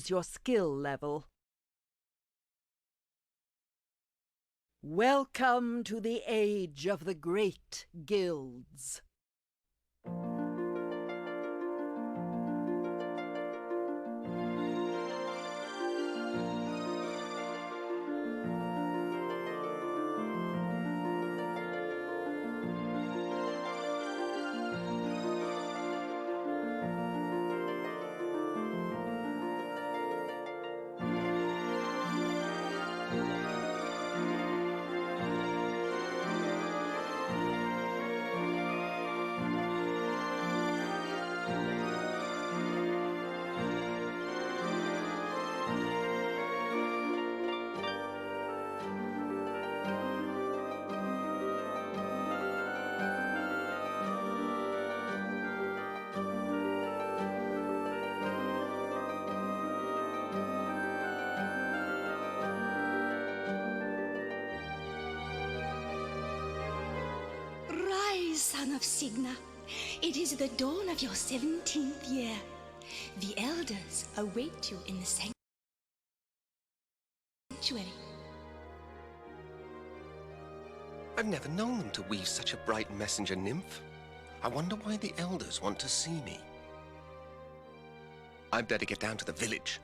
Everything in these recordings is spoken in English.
raise your skill level. Welcome to the age of the great guilds. Rise, son of Signa. It is the dawn of your 17th year. The elders await you in the sanctuary. I've never known them to weave such a bright messenger nymph. I wonder why the elders want to see me. I'd better get down to the village.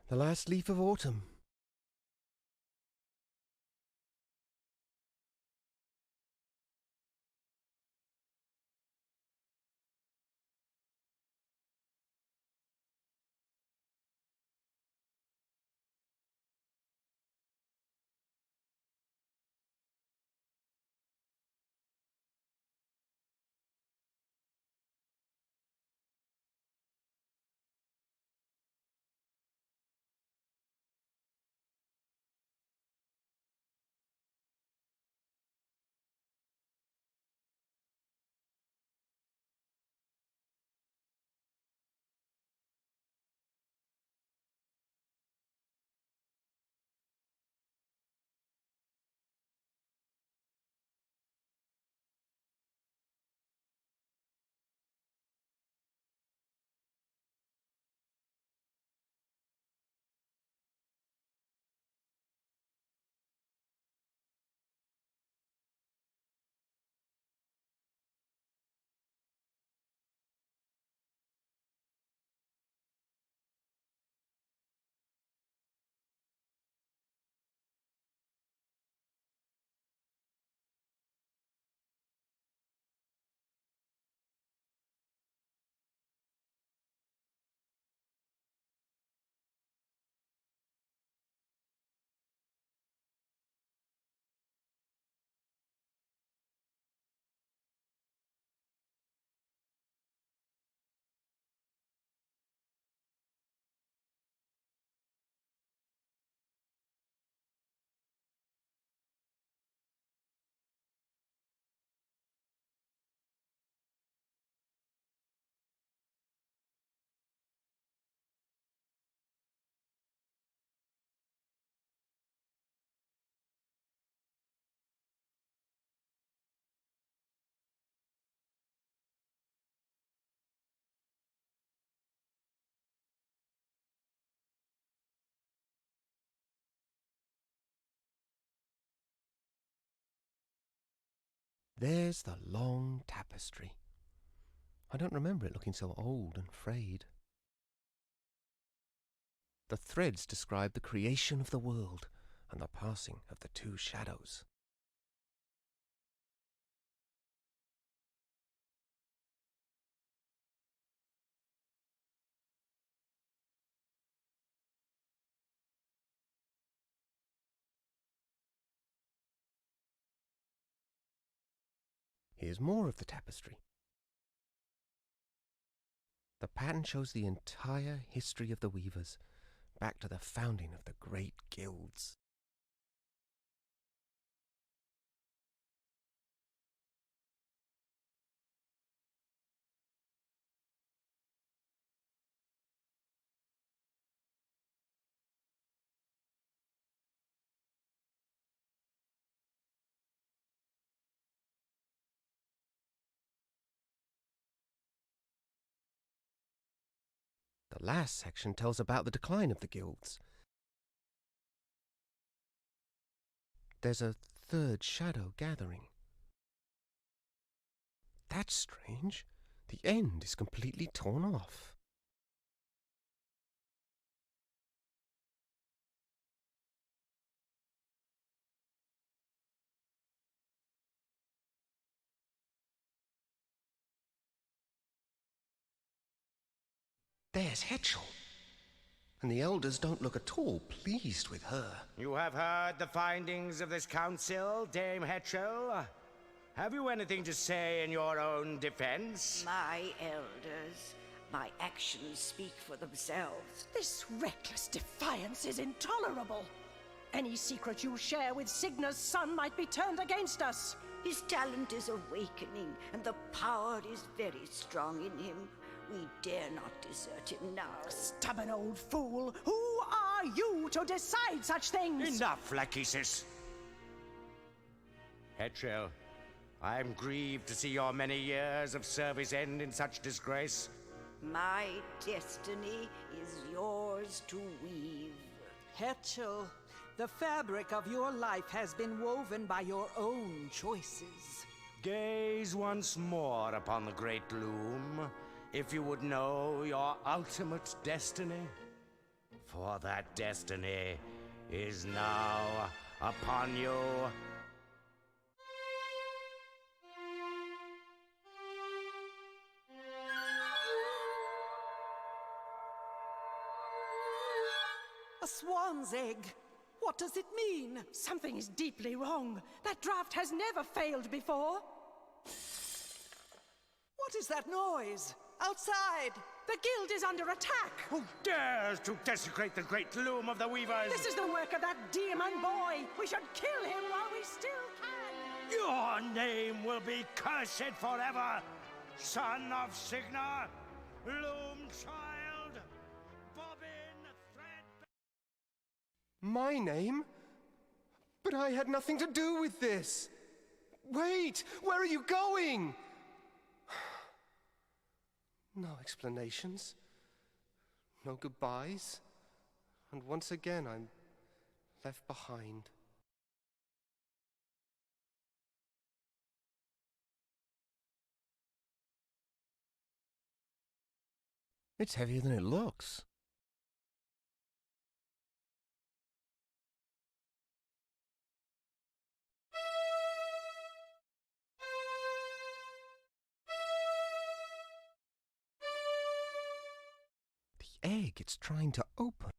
The last leaf of autumn. There's the long tapestry. I don't remember it looking so old and frayed. The threads describe the creation of the world and the passing of the two shadows. Here's more of the tapestry. The pattern shows the entire history of the weavers, back to the founding of the great guilds. last section tells about the decline of the guilds. There's a third shadow gathering. That's strange. The end is completely torn off. There's Hetchel. And the elders don't look at all pleased with her. You have heard the findings of this council, Dame Hetchel? Have you anything to say in your own defense? My elders, my actions speak for themselves. This reckless defiance is intolerable. Any secret you share with Signa's son might be turned against us. His talent is awakening, and the power is very strong in him. We dare not desert him now. Stubborn old fool! Who are you to decide such things? Enough, Lachesis. Hetchel, I am grieved to see your many years of service end in such disgrace. My destiny is yours to weave. Hetchel, the fabric of your life has been woven by your own choices. Gaze once more upon the great Loom, if you would know your ultimate destiny. For that destiny is now upon you. A swan's egg. What does it mean? Something is deeply wrong. That draft has never failed before. What is that noise? Outside! The guild is under attack. Who dares to desecrate the great Loom of the Weavers? This is the work of that demon boy. We should kill him while we still can. Your name will be cursed forever, son of Signa, Loom child, Bobbin Thread. My name? But I had nothing to do with this. Wait, where are you going? No explanations, no goodbyes, and once again I'm left behind. It's heavier than it looks. The egg it's trying to open.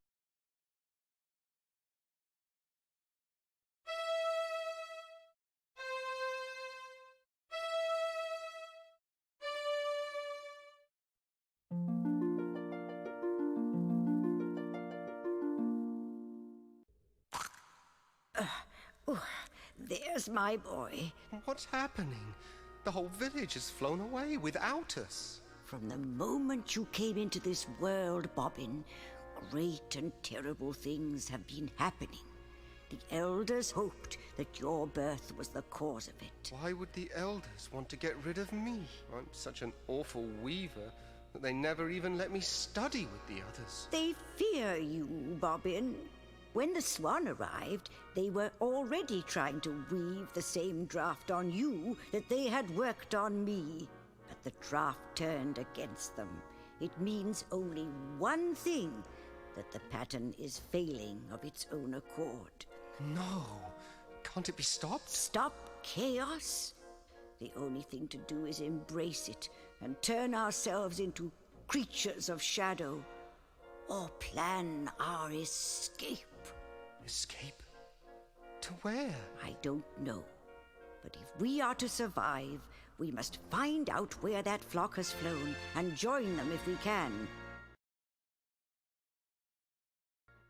There's my boy. What's happening? The whole village has flown away without us. From the moment you came into this world, Bobbin, great and terrible things have been happening. The elders hoped that your birth was the cause of it. Why would the elders want to get rid of me? I'm such an awful weaver that they never even let me study with the others. They fear you, Bobbin. When the swan arrived, they were already trying to weave the same draft on you that they had worked on me. But the draft turned against them. It means only one thing, that the pattern is failing of its own accord. No, can't it be stopped? Stop chaos? The only thing to do is embrace it and turn ourselves into creatures of shadow, or plan our escape. Escape? To where? I don't know. But if we are to survive, we must find out where that flock has flown and join them if we can.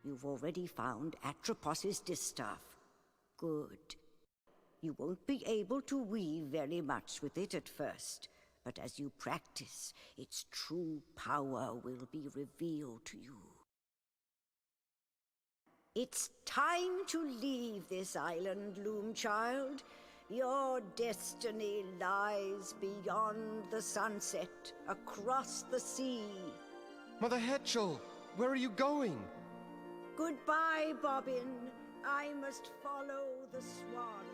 You've already found Atropos's distaff. Good. You won't be able to weave very much with it at first, but as you practice, its true power will be revealed to you. It's time to leave this island, Loom child. Your destiny lies beyond the sunset, across the sea. Mother Hetchel, where are you going? Goodbye, Bobbin. I must follow the swans.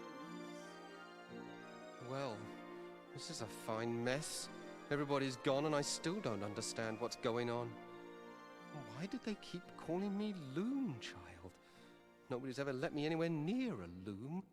Well, this is a fine mess. Everybody's gone and I still don't understand what's going on. Why did they keep calling me Loom Child? Nobody's ever let me anywhere near a loom.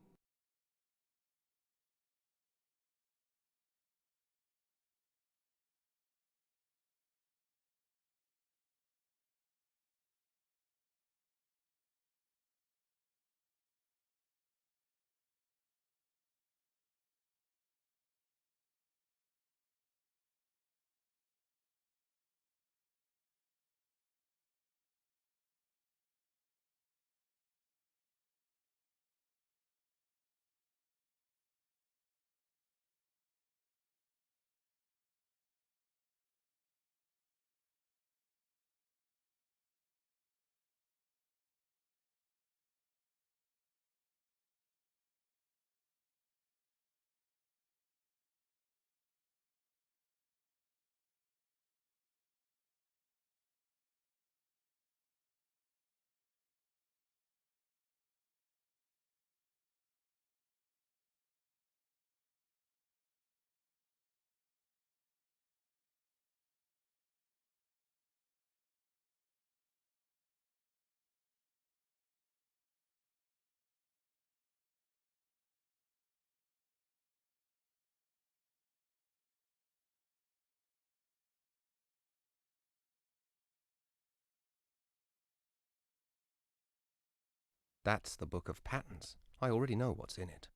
That's the Book of Patterns. I already know what's in it.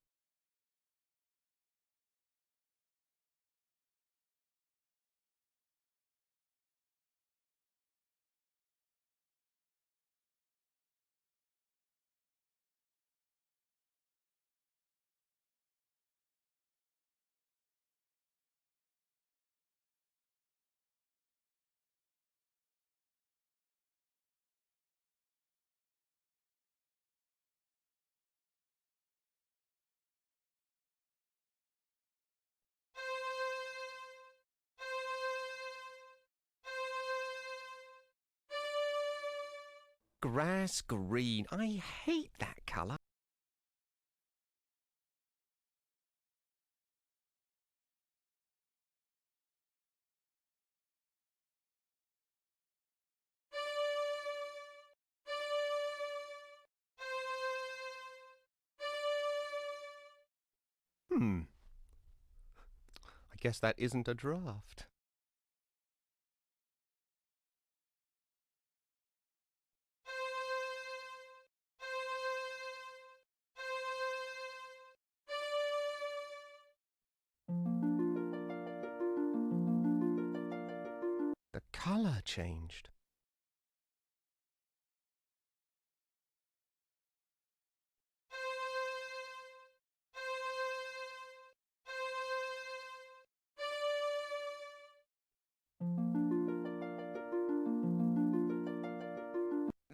Grass green. I hate that colour. I guess that isn't a draft. The colour changed.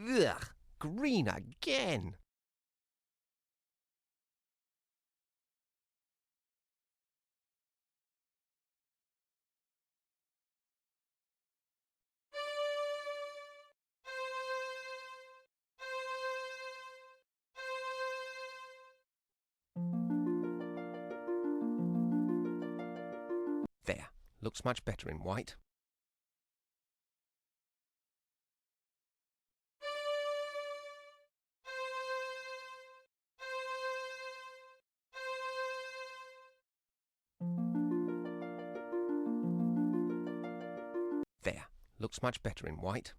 Ugh, green again. There, looks much better in white. There, looks much better in white.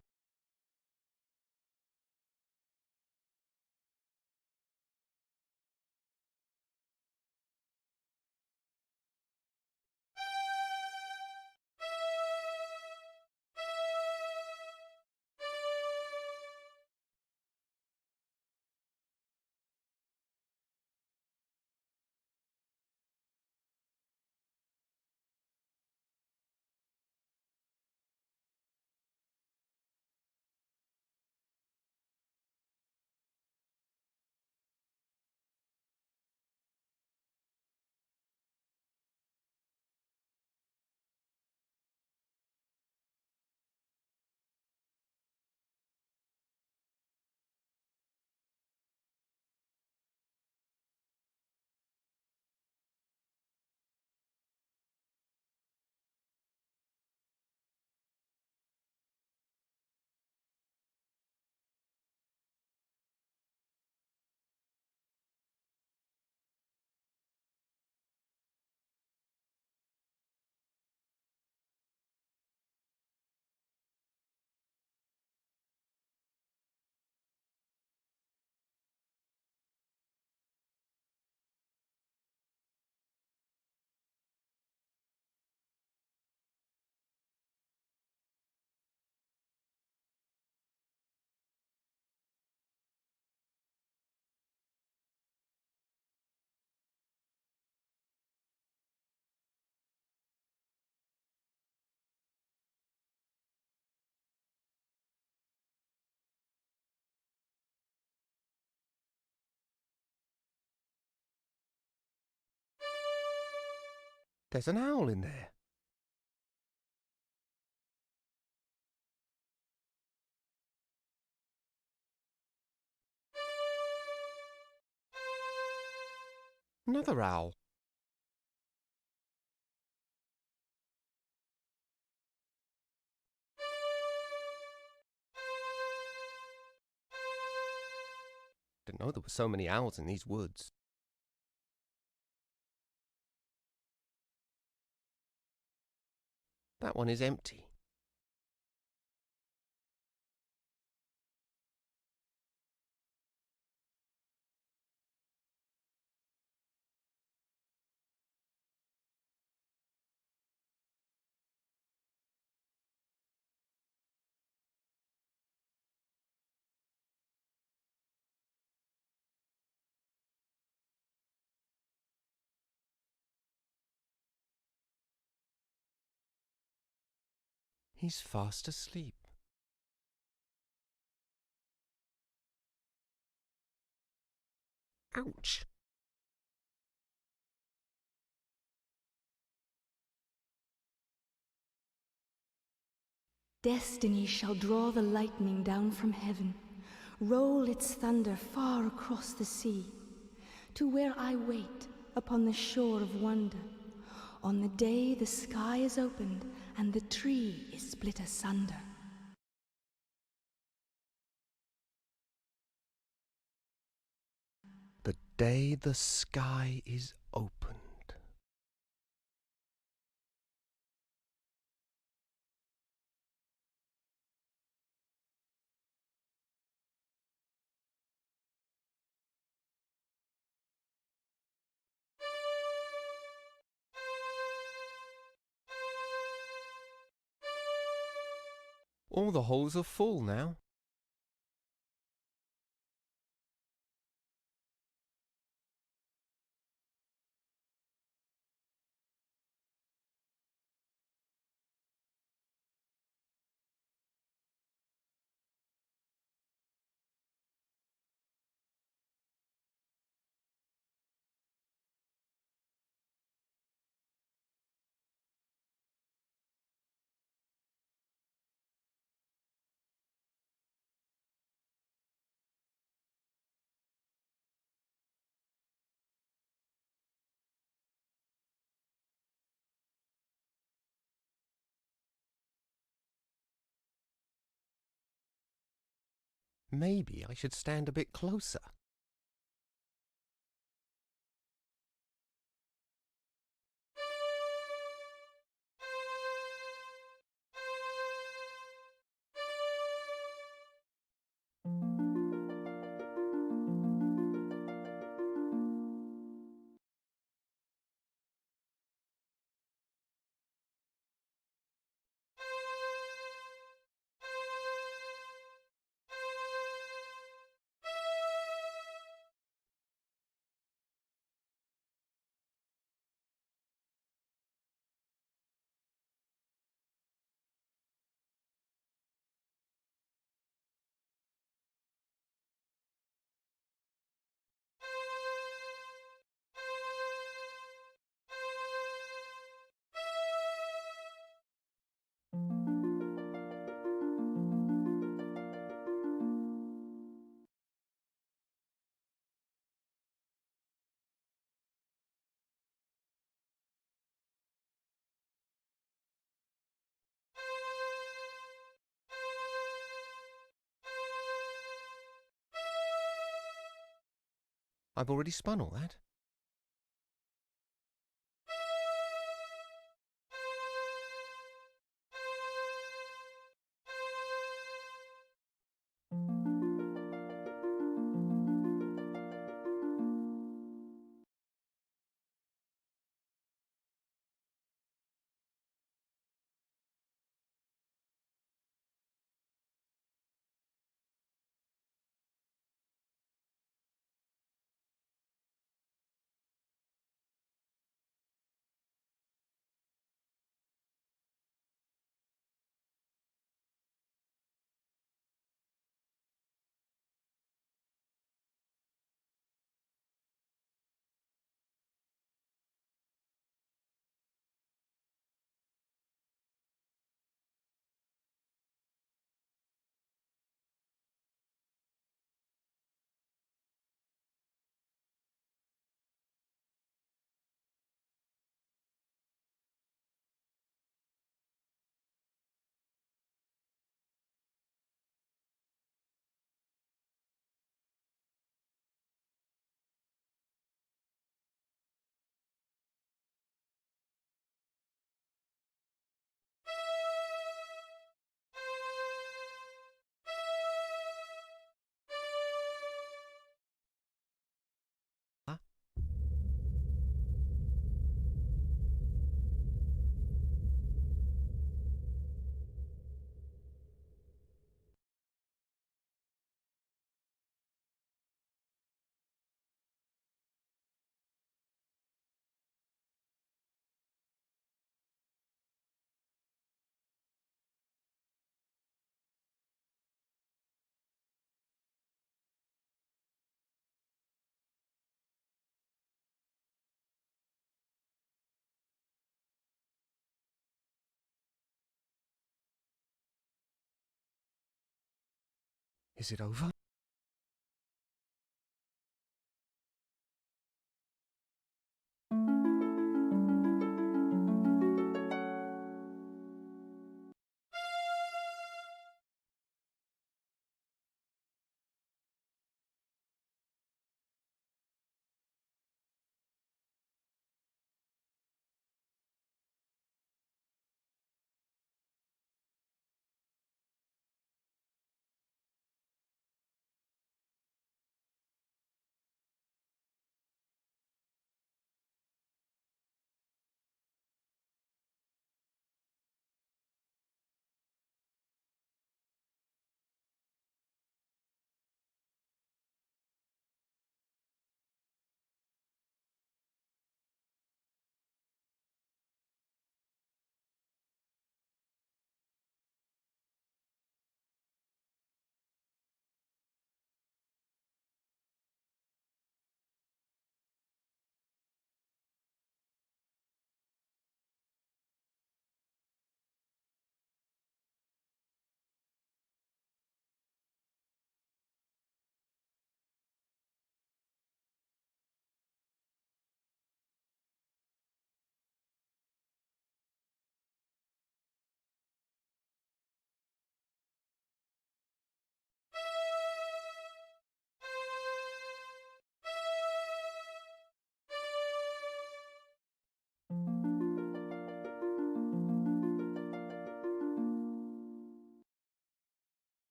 There's an owl in there. Another owl. Didn't know there were so many owls in these woods. That one is empty. He's fast asleep. Ouch! Destiny shall draw the lightning down from heaven, roll its thunder far across the sea, to where I wait upon the shore of wonder, on the day the sky is opened and the tree is split asunder. The day the sky is opened. All the holes are full now. Maybe I should stand a bit closer. I've already spun all that. Is it over?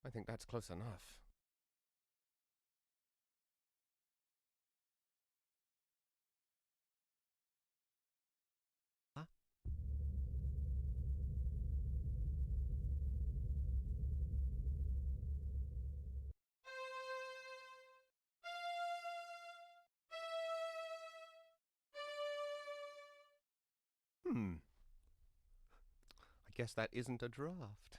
I think that's close enough. I guess that isn't a draft.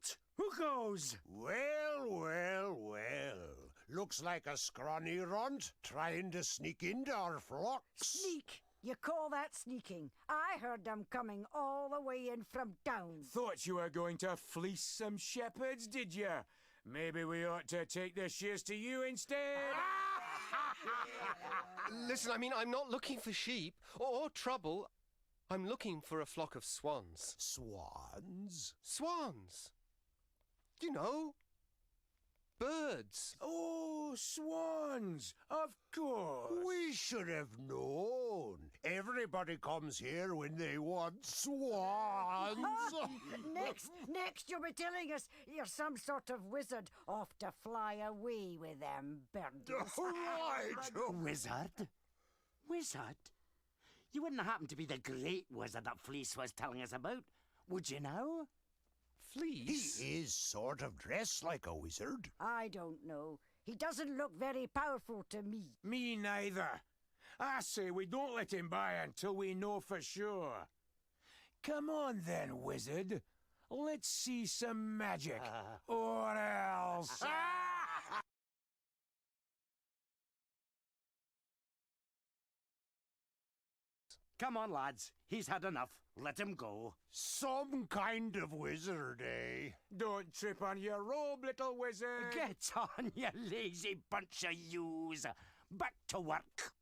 out! Who goes? Well, well, well. Looks like a scrawny runt trying to sneak into our flocks. Sneak? You call that sneaking? I heard them coming all the way in from town. Thought you were going to fleece some shepherds, did you? Maybe we ought to take the shears to you instead. Listen, I mean, I'm not looking for sheep or trouble. I'm looking for a flock of swans. Swans? Swans! You know, birds. Oh, swans! Of course! We should have known. Everybody comes here when they want swans. Next you'll be telling us you're some sort of wizard off to fly away with them birds. Right. Wizard? Wizard? You wouldn't happen to be the great wizard that Fleece was telling us about, would you now? Fleece? He is sort of dressed like a wizard. I don't know. He doesn't look very powerful to me. Me neither. I say we don't let him by until we know for sure. Come on then, wizard. Let's see some magic. Or else... Come on, lads. He's had enough. Let him go. Some kind of wizard, eh? Don't trip on your robe, little wizard. Get on, you lazy bunch of yous. Back to work.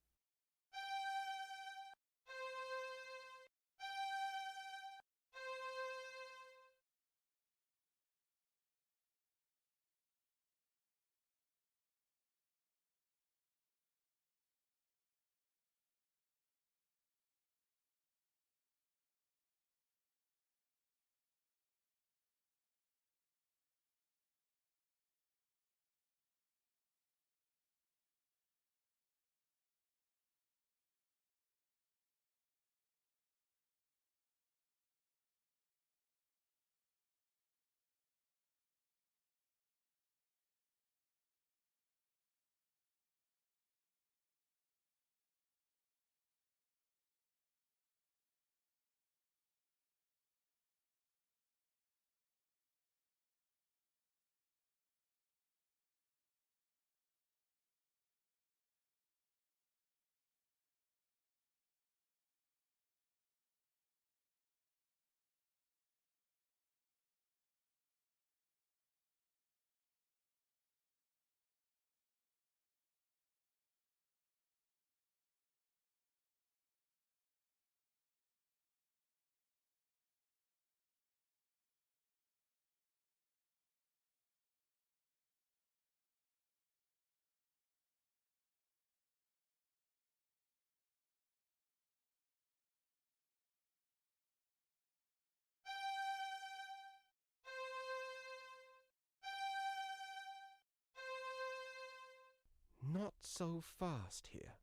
Not so fast here.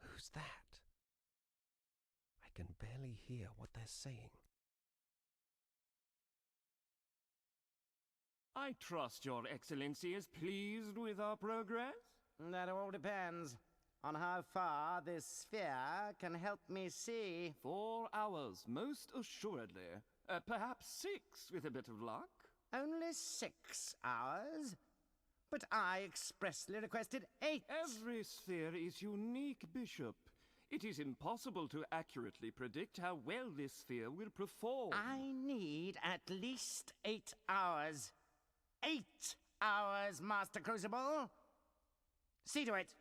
Who's that? I can barely hear what they're saying. I trust your excellency is pleased with our progress? That all depends on how far this sphere can help me see. 4 hours, most assuredly. Perhaps 6, with a bit of luck. Only 6 hours? But I expressly requested 8. Every sphere is unique, Bishop. It is impossible to accurately predict how well this sphere will perform. I need at least 8 hours. 8 hours, Master Crucible. See to it.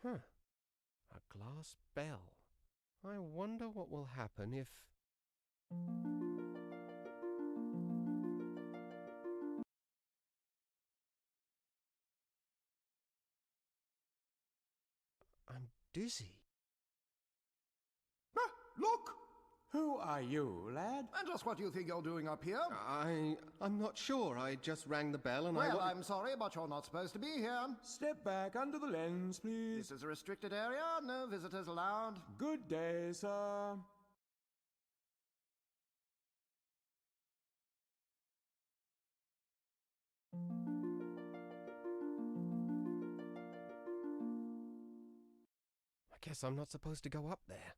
Huh. A glass bell. I wonder what will happen if... I'm dizzy. Ah, look! Who are you, lad? And just what do you think you're doing up here? I'm not sure. I just rang the bell and Well, I'm sorry, but you're not supposed to be here. Step back under the lens, please. This is a restricted area. No visitors allowed. Good day, sir. I guess I'm not supposed to go up there.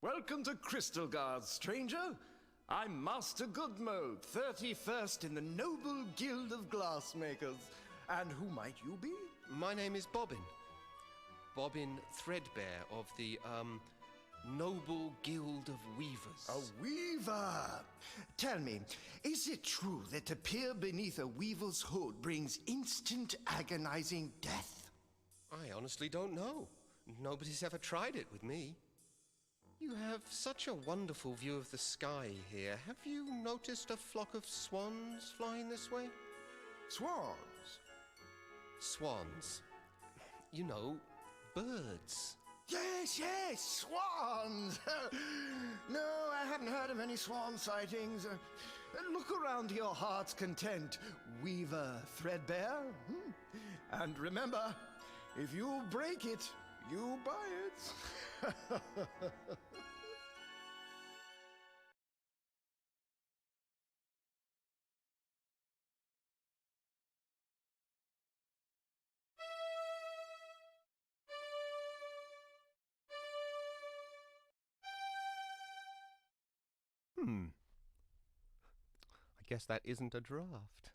Welcome to Crystal Guard, stranger. I'm Master Goodmo, 31st in the Noble Guild of Glassmakers. And who might you be? My name is Bobbin. Bobbin Threadbare of the, Noble Guild of Weavers. A weaver! Tell me, is it true that to peer beneath a weaver's hood brings instant agonizing death? I honestly don't know. Nobody's ever tried it with me. You have such a wonderful view of the sky here. Have you noticed a flock of swans flying this way? Swans? Swans. You know, birds. Yes, swans! No, I haven't heard of any swan sightings. Look around to your heart's content, Weaver Threadbare. And remember, if you break it, you buy it. I guess that isn't a draft.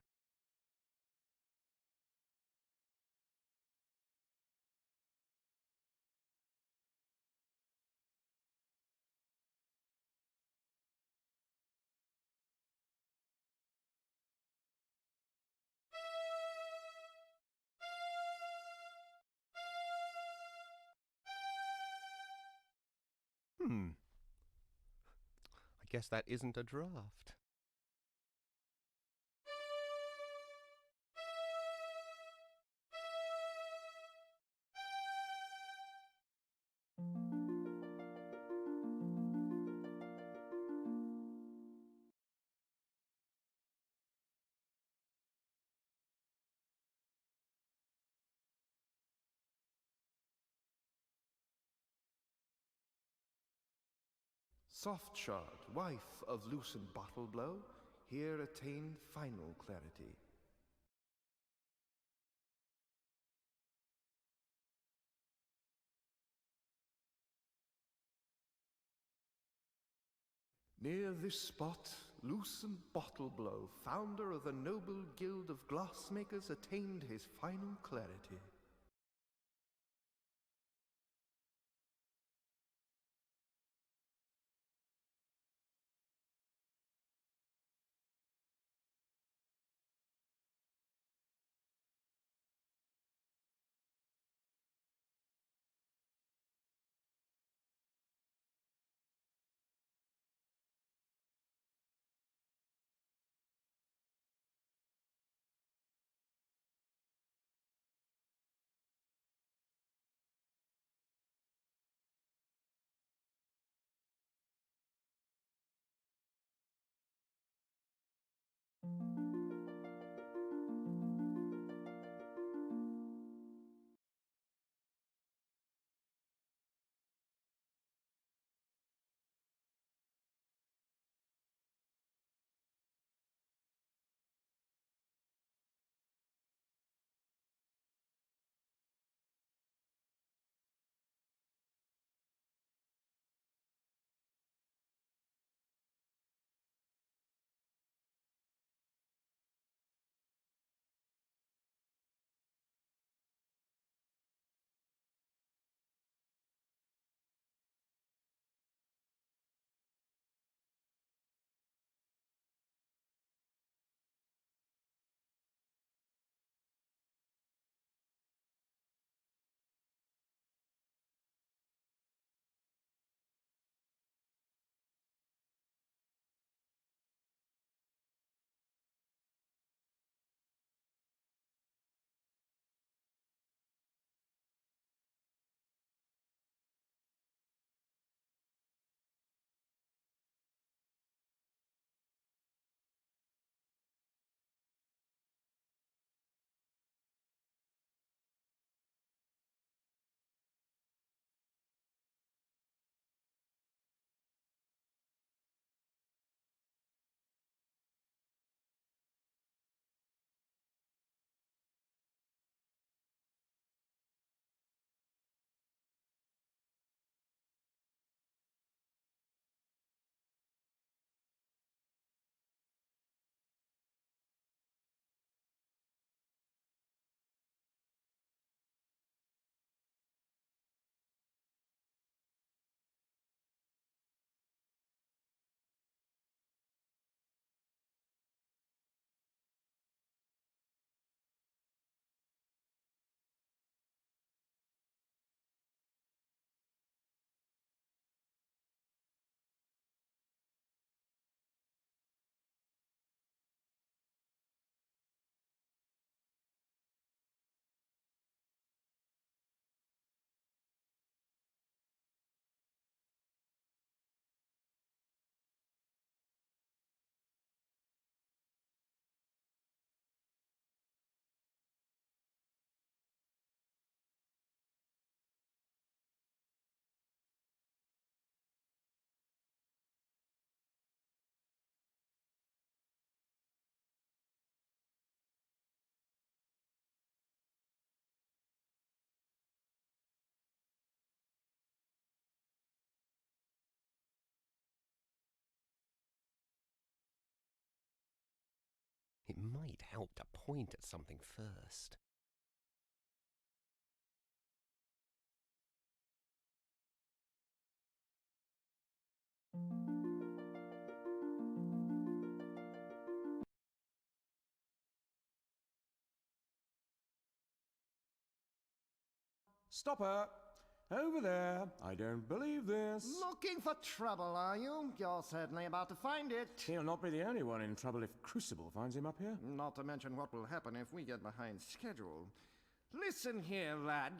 I guess that isn't a draft. Softshod, wife of Lucent Bottleblow, here attained final clarity. Near this spot, Lucent Bottleblow, founder of the Noble Guild of Glassmakers, attained his final clarity. might help to point at something first. Stopper! Over there. I don't believe this. Looking for trouble, are you? You're certainly about to find it. He'll not be the only one in trouble if Crucible finds him up here. Not to mention what will happen if we get behind schedule. Listen here, lad.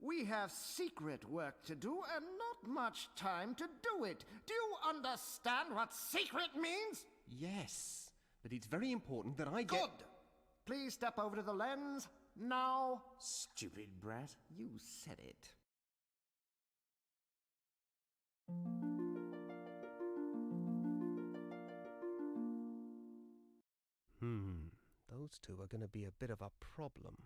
We have secret work to do and not much time to do it. Do you understand what secret means? Yes, but it's very important that I get... Good! Please step over to the lens now. Stupid brat. You said it. Those two are going to be a bit of a problem.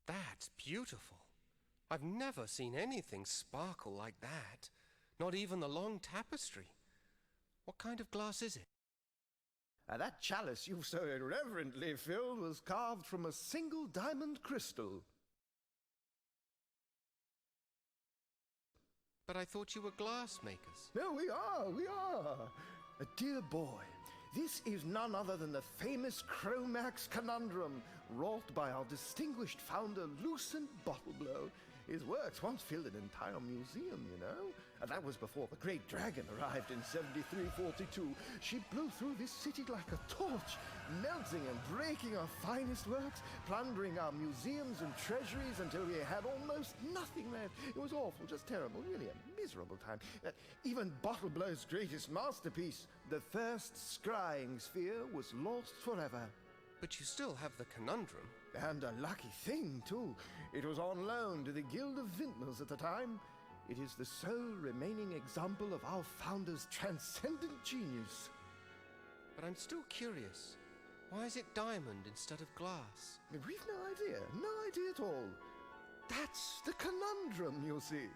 That's beautiful. I've never seen anything sparkle like that. Not even the long tapestry. What kind of glass is it? That chalice you've so irreverently filled was carved from a single diamond crystal. But I thought you were glass makers. No, we are. Dear boy, this is none other than the famous Chromax conundrum, wrought by our distinguished founder, Lucent Bottleblow. His works once filled an entire museum, you know. And that was before the Great Dragon arrived in 7342. She blew through this city like a torch, melting and breaking our finest works, plundering our museums and treasuries until we had almost nothing left. It was awful, just terrible, really a miserable time. Even Bottleblow's greatest masterpiece, the first scrying sphere, was lost forever. But you still have the conundrum. And a lucky thing, too. It was on loan to the Guild of Vintners at the time. It is the sole remaining example of our founder's transcendent genius. But I'm still curious. Why is it diamond instead of glass? We've no idea at all. That's the conundrum, you see.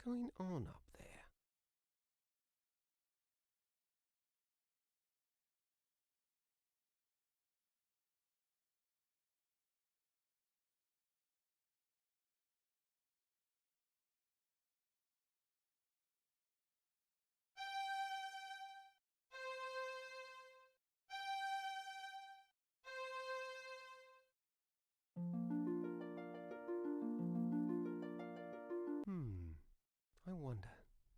going on up there? I wonder,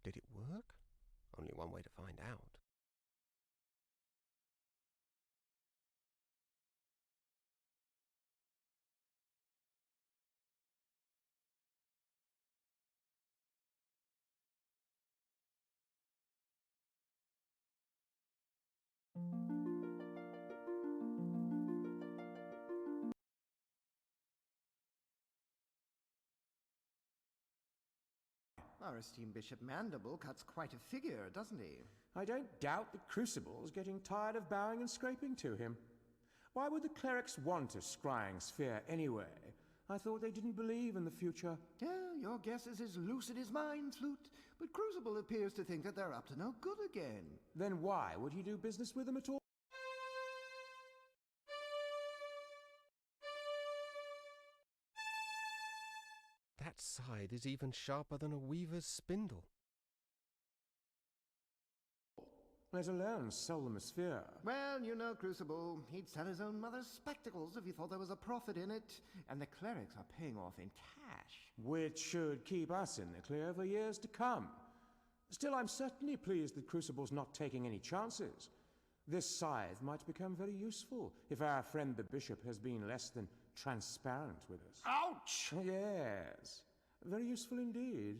did it work? Only one way to find out. Our esteemed Bishop Mandible cuts quite a figure, doesn't he? I don't doubt the Crucible's getting tired of bowing and scraping to him. Why would the clerics want a scrying sphere anyway? I thought they didn't believe in the future. Yeah, your guess is as lucid as mine, Flute. But Crucible appears to think that they're up to no good again. Then why would he do business with them at all? That scythe is even sharper than a weaver's spindle. Let alone sell them a sphere. Well, you know, Crucible, he'd sell his own mother's spectacles if he thought there was a profit in it. And the clerics are paying off in cash. Which should keep us in the clear for years to come. Still, I'm certainly pleased that Crucible's not taking any chances. This scythe might become very useful if our friend the bishop has been less than transparent with us. Ouch! Yes, very useful indeed.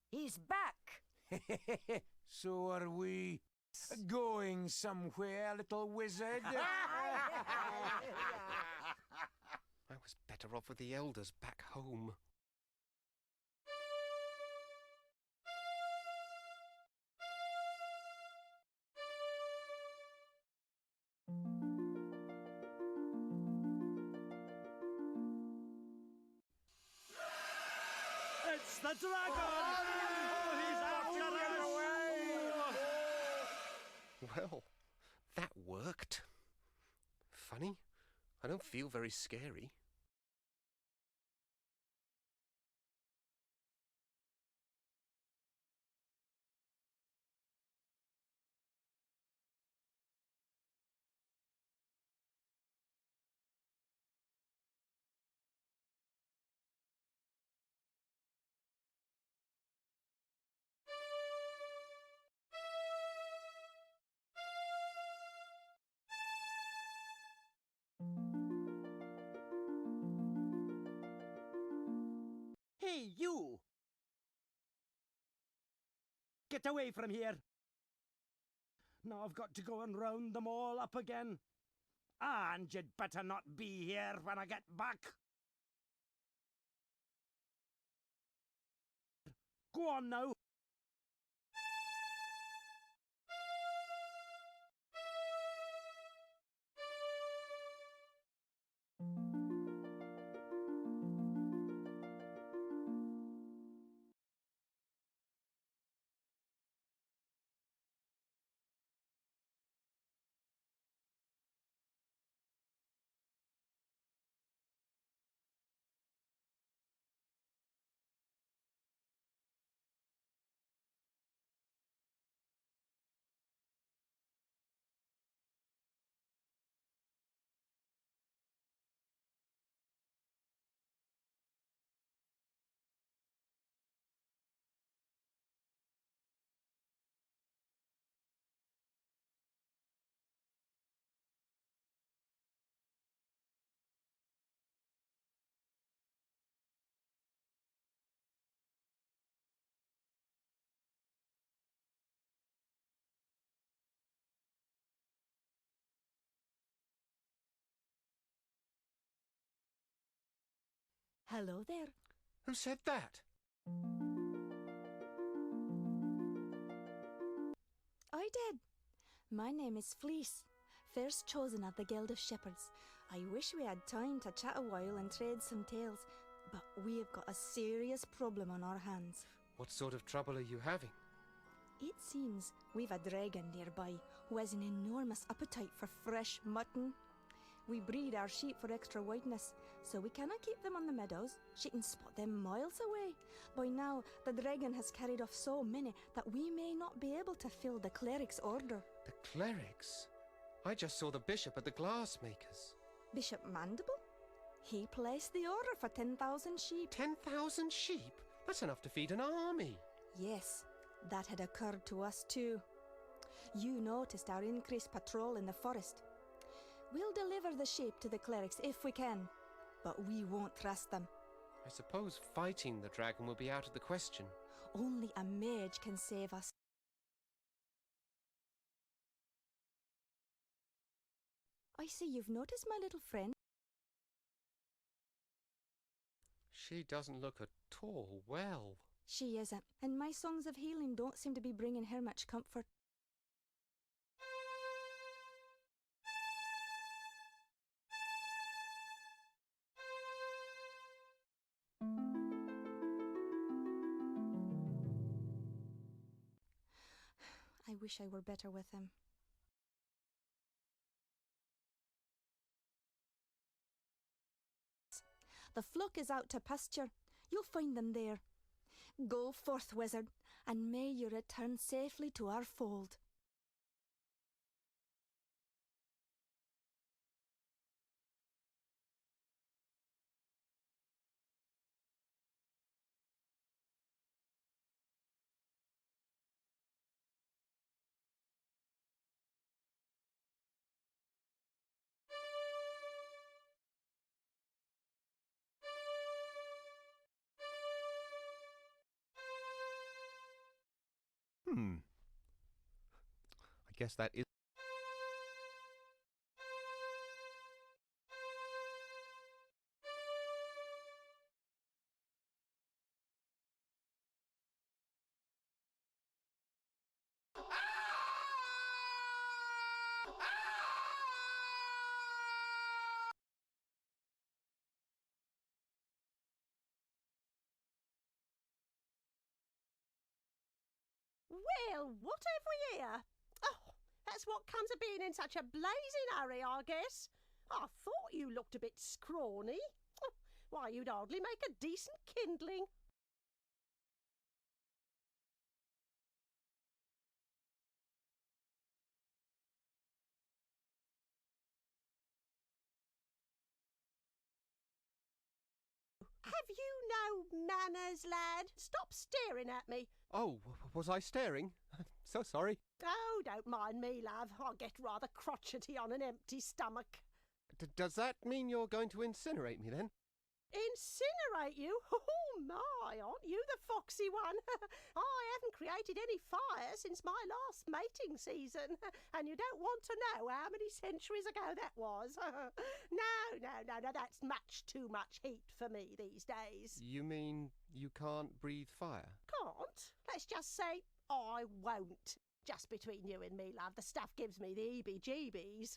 He's back. So are we. Going somewhere, little wizard? I was better off with the elders back home. It's the dragon! Oh, he's after us! Well, that worked. Funny, I don't feel very scary. Hey, you! Get away from here! Now I've got to go and round them all up again. And you'd better not be here when I get back. Go on now. Hello there. Who said that? I did. My name is Fleece, first chosen of the Guild of Shepherds. I wish we had time to chat a while and trade some tales, but we have got a serious problem on our hands. What sort of trouble are you having? It seems we've a dragon nearby who has an enormous appetite for fresh mutton. We breed our sheep for extra whiteness, so we cannot keep them on the meadows. She can spot them miles away. By now, the dragon has carried off so many that we may not be able to fill the cleric's order. The clerics? I just saw the bishop at the glassmakers. Bishop Mandible? He placed the order for 10,000 sheep. 10,000 sheep? That's enough to feed an army. Yes, that had occurred to us too. You noticed our increased patrol in the forest. We'll deliver the sheep to the clerics if we can, but we won't trust them. I suppose fighting the dragon will be out of the question. Only a mage can save us. I see you've noticed my little friend. She doesn't look at all well. She isn't, and my songs of healing don't seem to be bringing her much comfort. I wish I were better with him. The flock is out to pasture. You'll find them there. Go forth, wizard, and may you return safely to our fold. I guess that is... Well, what have we here? Oh, that's what comes of being in such a blazing hurry, I guess. I thought you looked a bit scrawny. Oh, why, you'd hardly make a decent kindling. Have you no manners, lad? Stop staring at me. Oh, was I staring? So sorry. Oh, don't mind me, love. I get rather crotchety on an empty stomach. Does that mean you're going to incinerate me then? Incinerate you? Oh my, aren't you the foxy one? I haven't created any fire since my last mating season, and you don't want to know how many centuries ago that was. No, that's much too much heat for me these days. You mean you can't breathe fire? Can't? Let's just say I won't. Just between you and me, love, the stuff gives me the heebie-jeebies.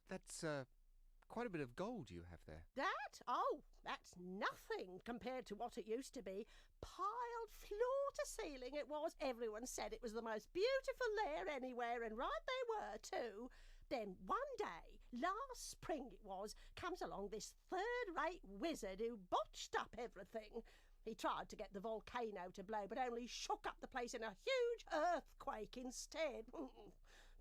That's quite a bit of gold you have there. That? Oh, that's nothing compared to what it used to be. Piled floor to ceiling it was. Everyone said it was the most beautiful lair anywhere, and right they were too. Then one day, last spring it was, comes along this third-rate wizard who botched up everything. He tried to get the volcano to blow, but only shook up the place in a huge earthquake instead.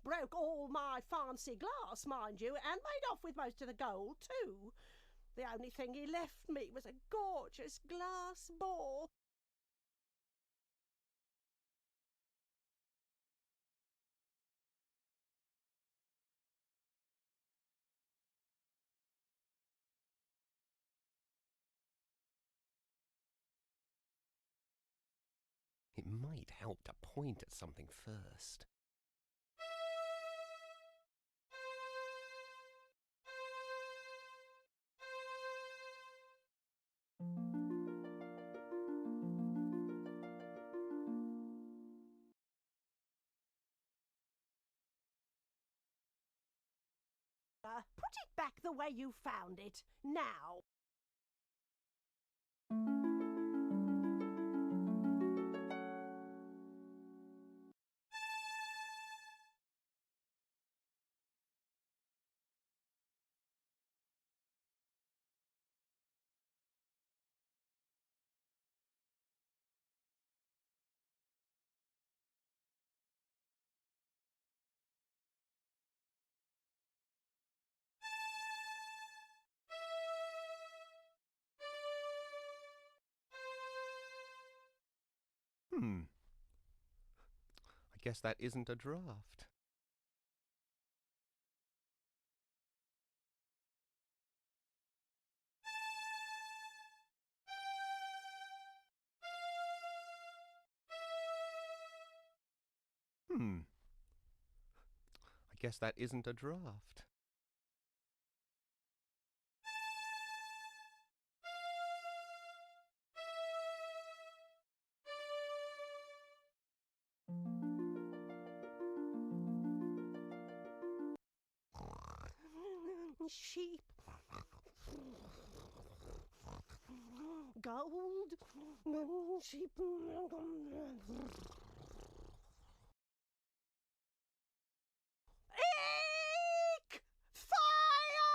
Broke all my fancy glass, mind you, and made off with most of the gold, too. The only thing he left me was a gorgeous glass ball. It might help to point at something first. Put it back the way you found it, now. I guess that isn't a draft. I guess that isn't a draft. Sheep. Gold. Sheep. Eek! Fire!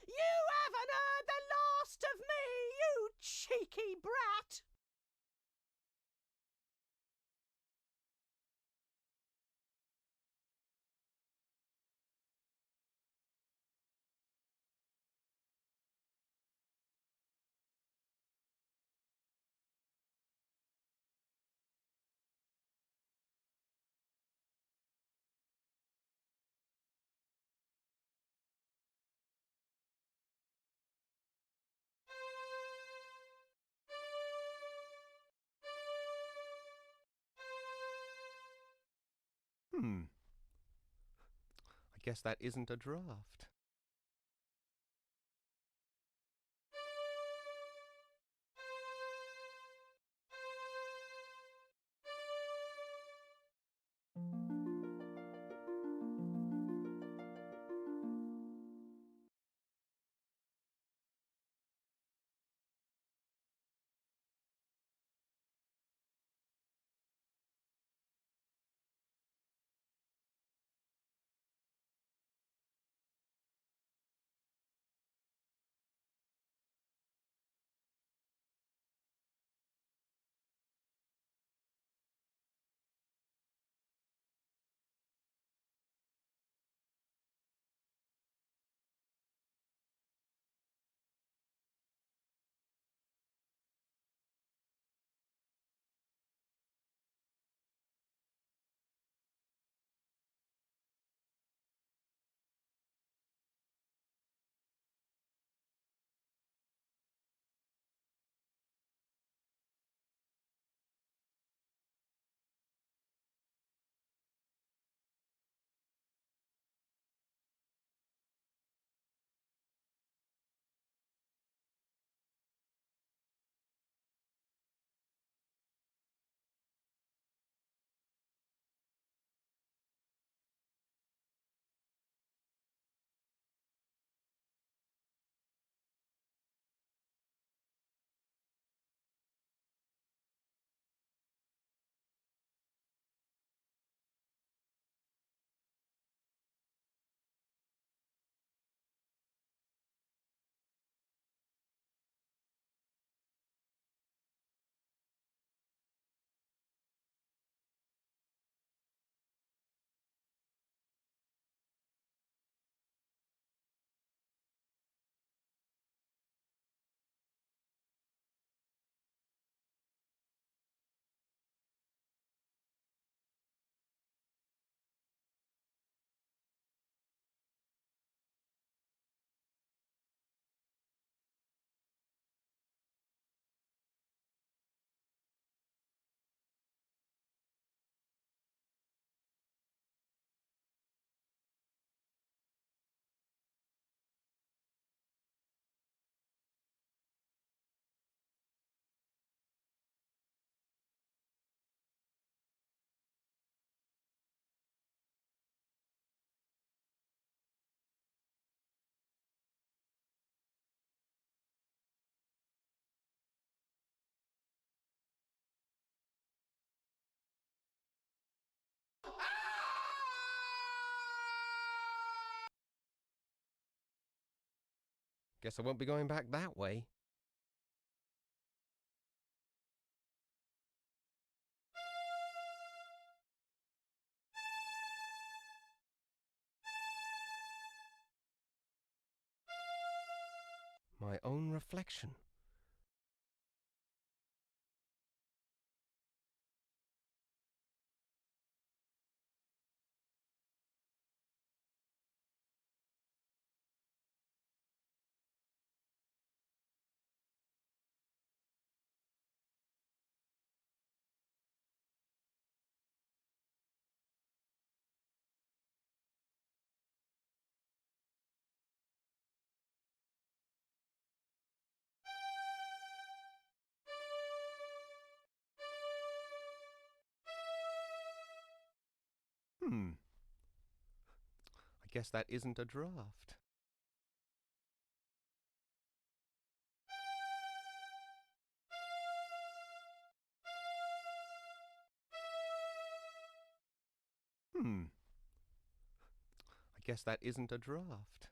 You haven't heard the last of me, you cheeky brat! I guess that isn't a draft. Guess I won't be going back that way. My own reflection. I guess that isn't a draft. I guess that isn't a draft.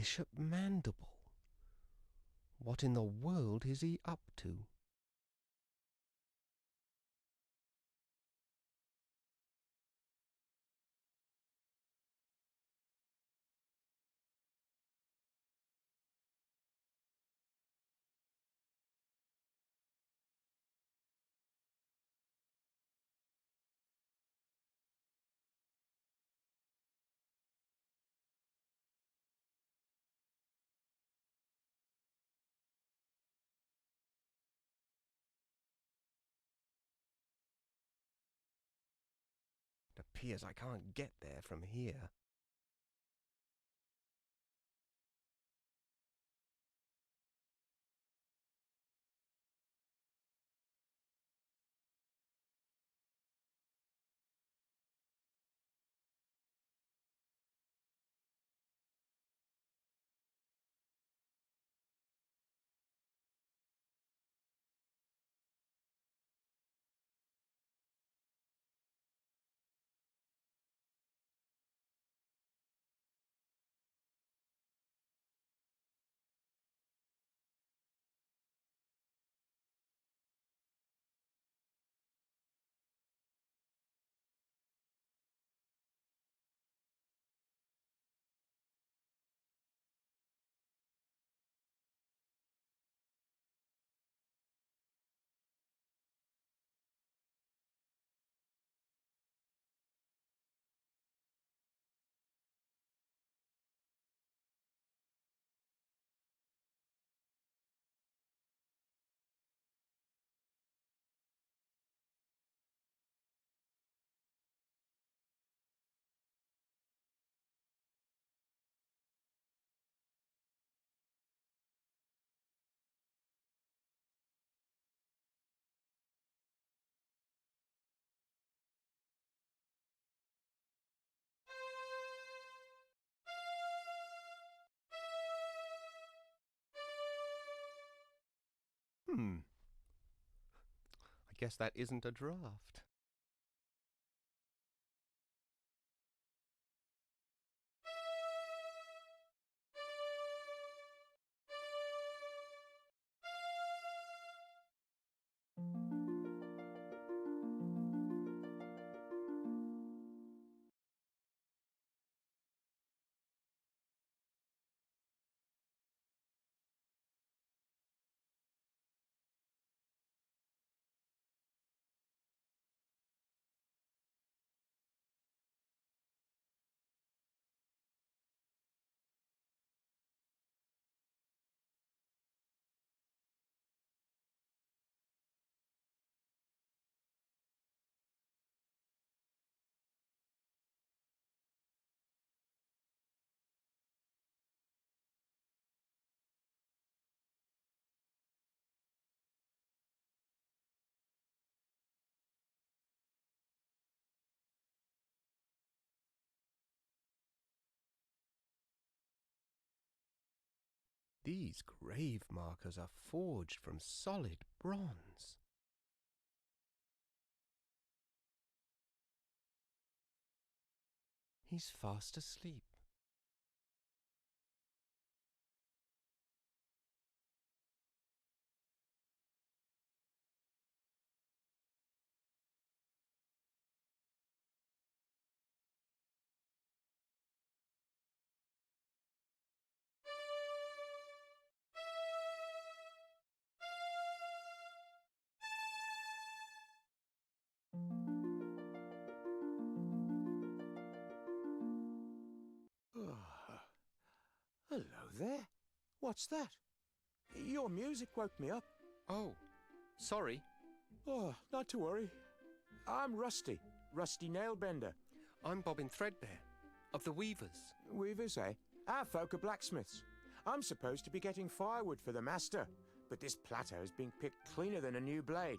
Bishop Mandible. What in the world is he up to? It appears I can't get there from here. I guess that isn't a draft. These grave markers are forged from solid bronze. He's fast asleep. Hello there. What's that? Your music woke me up. Oh, sorry. Oh, not to worry. I'm Rusty Nailbender. I'm Bobbin Threadbare, of the Weavers. Weavers, eh? Our folk are blacksmiths. I'm supposed to be getting firewood for the master, but this plateau has been picked cleaner than a new blade.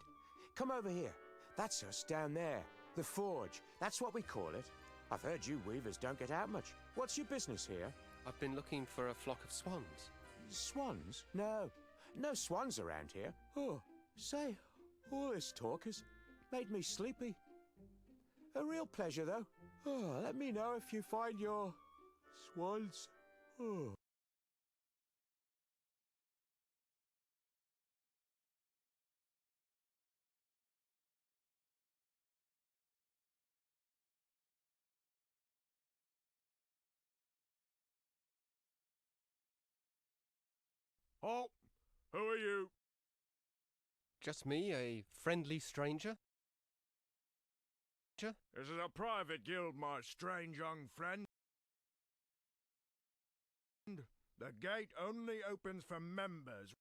Come over here. That's us down there. The forge. That's what we call it. I've heard you weavers don't get out much. What's your business here? I've been looking for a flock of swans. Swans? No. No swans around here. Oh, say, all this talk has made me sleepy. A real pleasure, though. Oh, let me know if you find your swans. Oh. Oh, who are you? Just me, a friendly stranger? This is a private guild, my strange young friend. The gate only opens for members.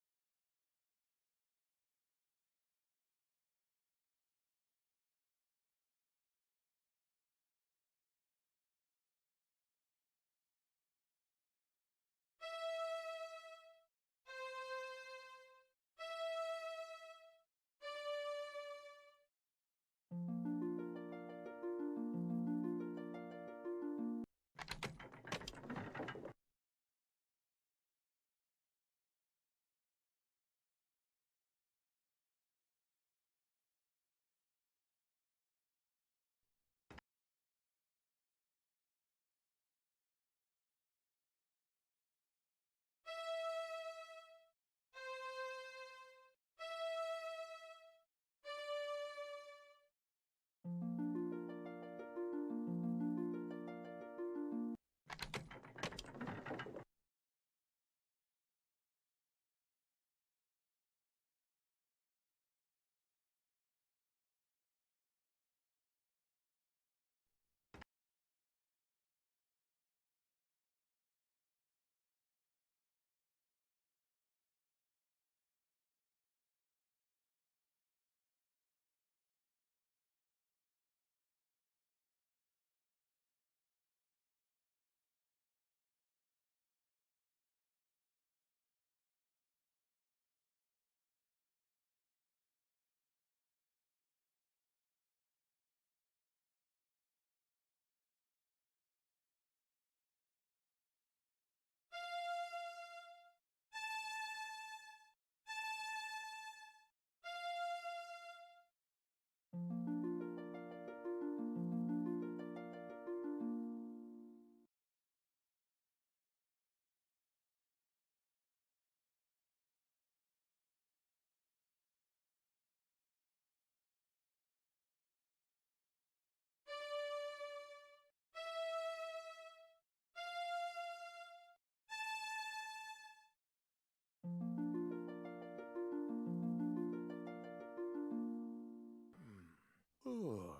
Oh,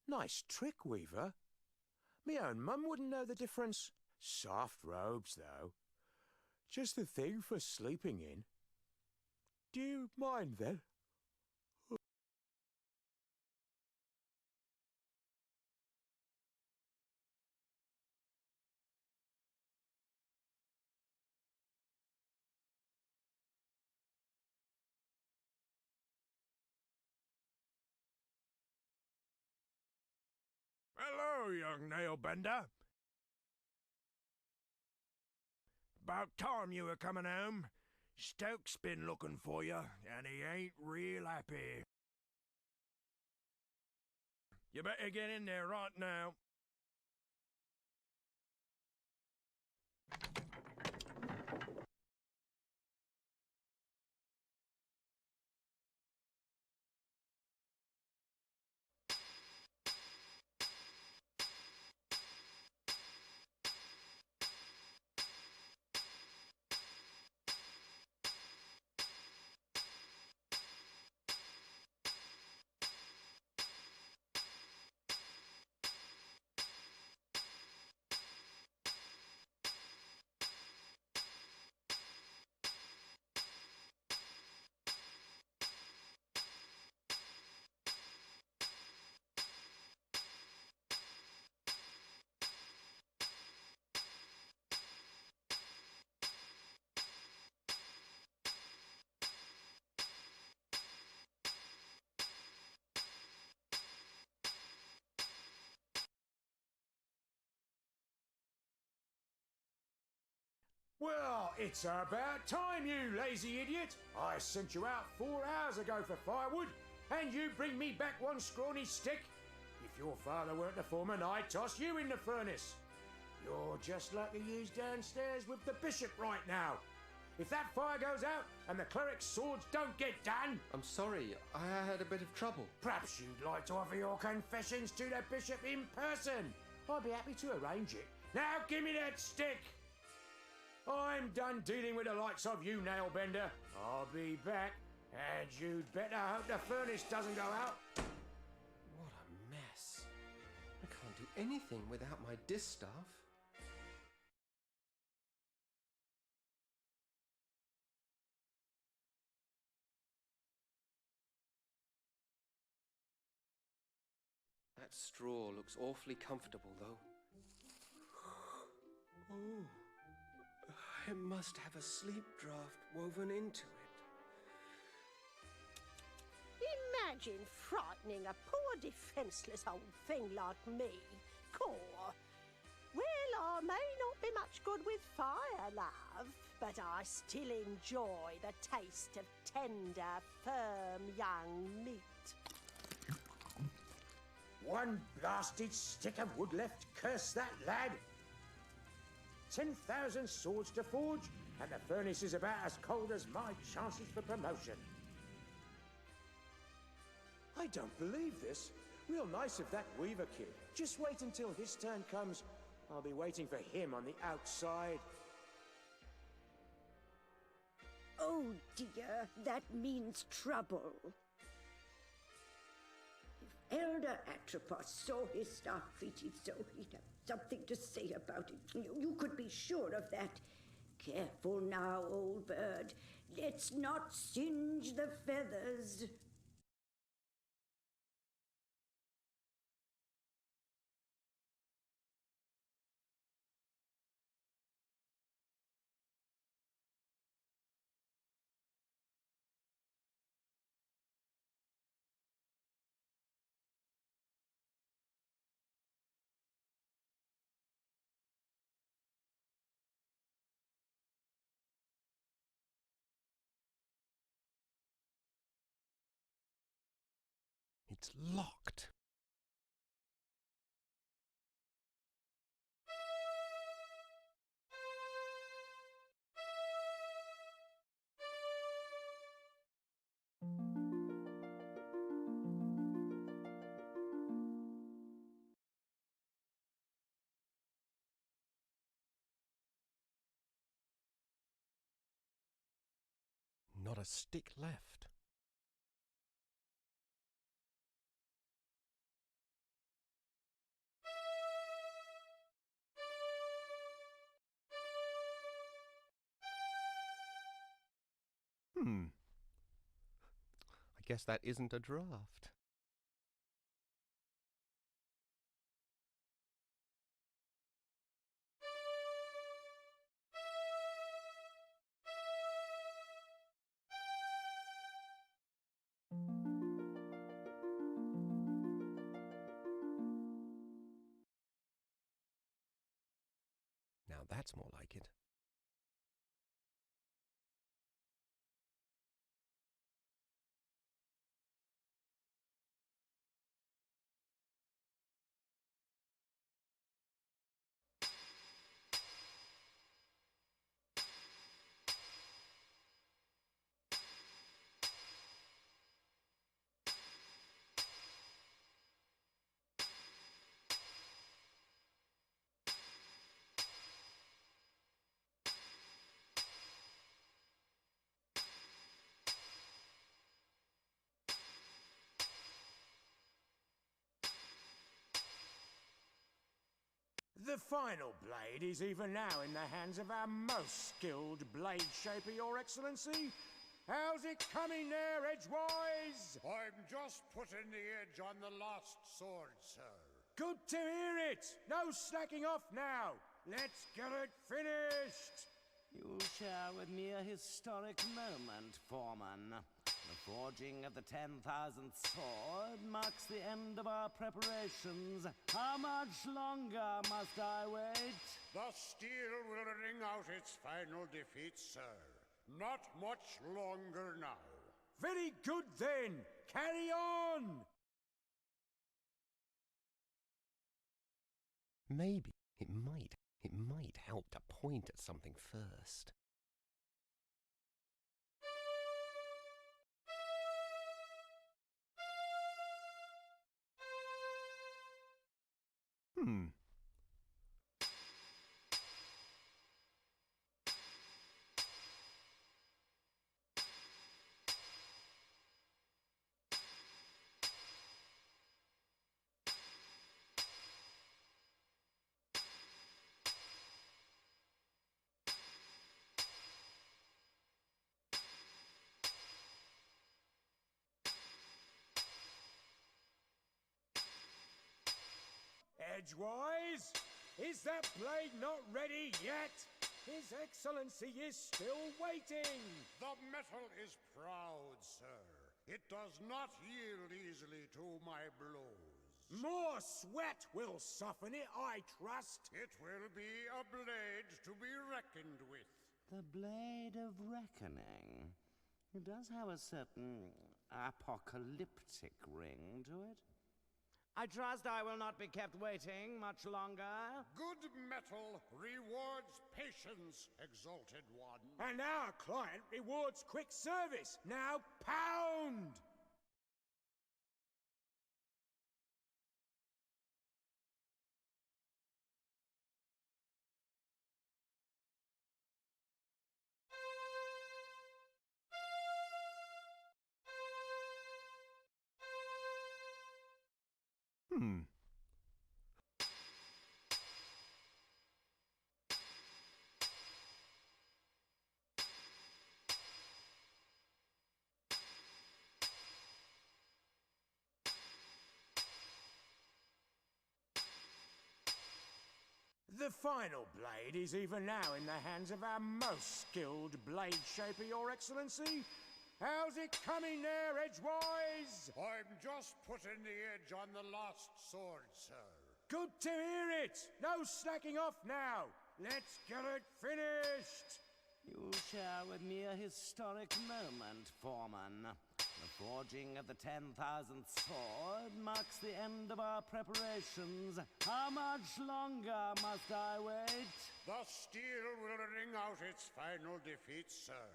nice trick, Weaver. Me own mum wouldn't know the difference. Soft robes, though. Just the thing for sleeping in. Do you mind, then? Hello, young nail-bender. About time you were coming home. Stoke's been looking for you, and he ain't real happy. You better get in there right now. Well, it's about time, you lazy idiot. I sent you out 4 hours ago for firewood, and you bring me back one scrawny stick. If your father weren't the foreman, I'd toss you in the furnace. You're just like the use downstairs with the bishop right now. If that fire goes out and the cleric's swords don't get done... I'm sorry, I had a bit of trouble. Perhaps you'd like to offer your confessions to the bishop in person. I'd be happy to arrange it. Now give me that stick! I'm done dealing with the likes of you, Nailbender. I'll be back, and you'd better hope the furnace doesn't go out. What a mess. I can't do anything without my distaff. That straw looks awfully comfortable, though. Oh, it must have a sleep draft woven into it. Imagine frightening a poor defenceless old thing like me, Cor. Well, I may not be much good with fire, love, but I still enjoy the taste of tender, firm young meat. One blasted stick of wood left, curse that lad! 10,000 swords to forge, and the furnace is about as cold as my chances for promotion. I don't believe this. Real nice of that Weaver kid. Just wait until his turn comes. I'll be waiting for him on the outside. Oh dear, that means trouble. If Elder Atropos saw his staff treated so, he'd have something to say about it. You could be sure of that. Careful now, old bird. Let's not singe the feathers. It's locked. Not a stick left. I guess that isn't a draft. Now that's more like it. The final blade is even now in the hands of our most skilled blade shaper, Your Excellency. How's it coming there, Edgewise? I'm just putting the edge on the last sword, sir. Good to hear it! No slacking off now! Let's get it finished! You share with me a historic moment, Foreman. The forging of the 10,000th sword marks the end of our preparations. How much longer must I wait? The steel will ring out its final defeat, sir. Not much longer now. Very good then! Carry on! Maybe it might help to point at something first. Edgewise, is that blade not ready yet? His Excellency is still waiting. The metal is proud, sir. It does not yield easily to my blows. More sweat will soften it, I trust. It will be a blade to be reckoned with. The Blade of Reckoning. It does have a certain apocalyptic ring to it. I trust I will not be kept waiting much longer. Good metal rewards patience, exalted one. And our client rewards quick service. Now pound! The final blade is even now in the hands of our most skilled blade shaper, Your Excellency. How's it coming there, Edgewise? I'm just putting the edge on the last sword, sir. Good to hear it. No slacking off now. Let's get it finished. You share with me a historic moment, Foreman. The forging of the 10,000th sword marks the end of our preparations. How much longer must I wait? The steel will ring out its final defeat, sir.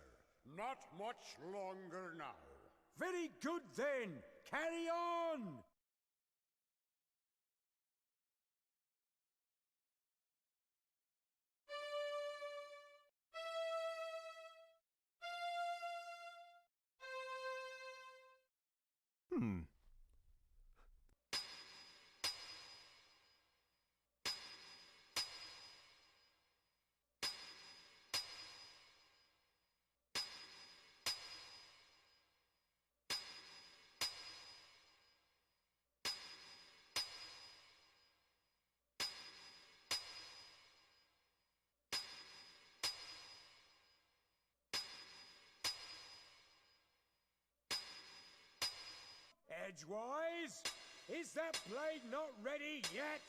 Not much longer now. Very good then. Carry on. Edgewise, is that blade not ready yet?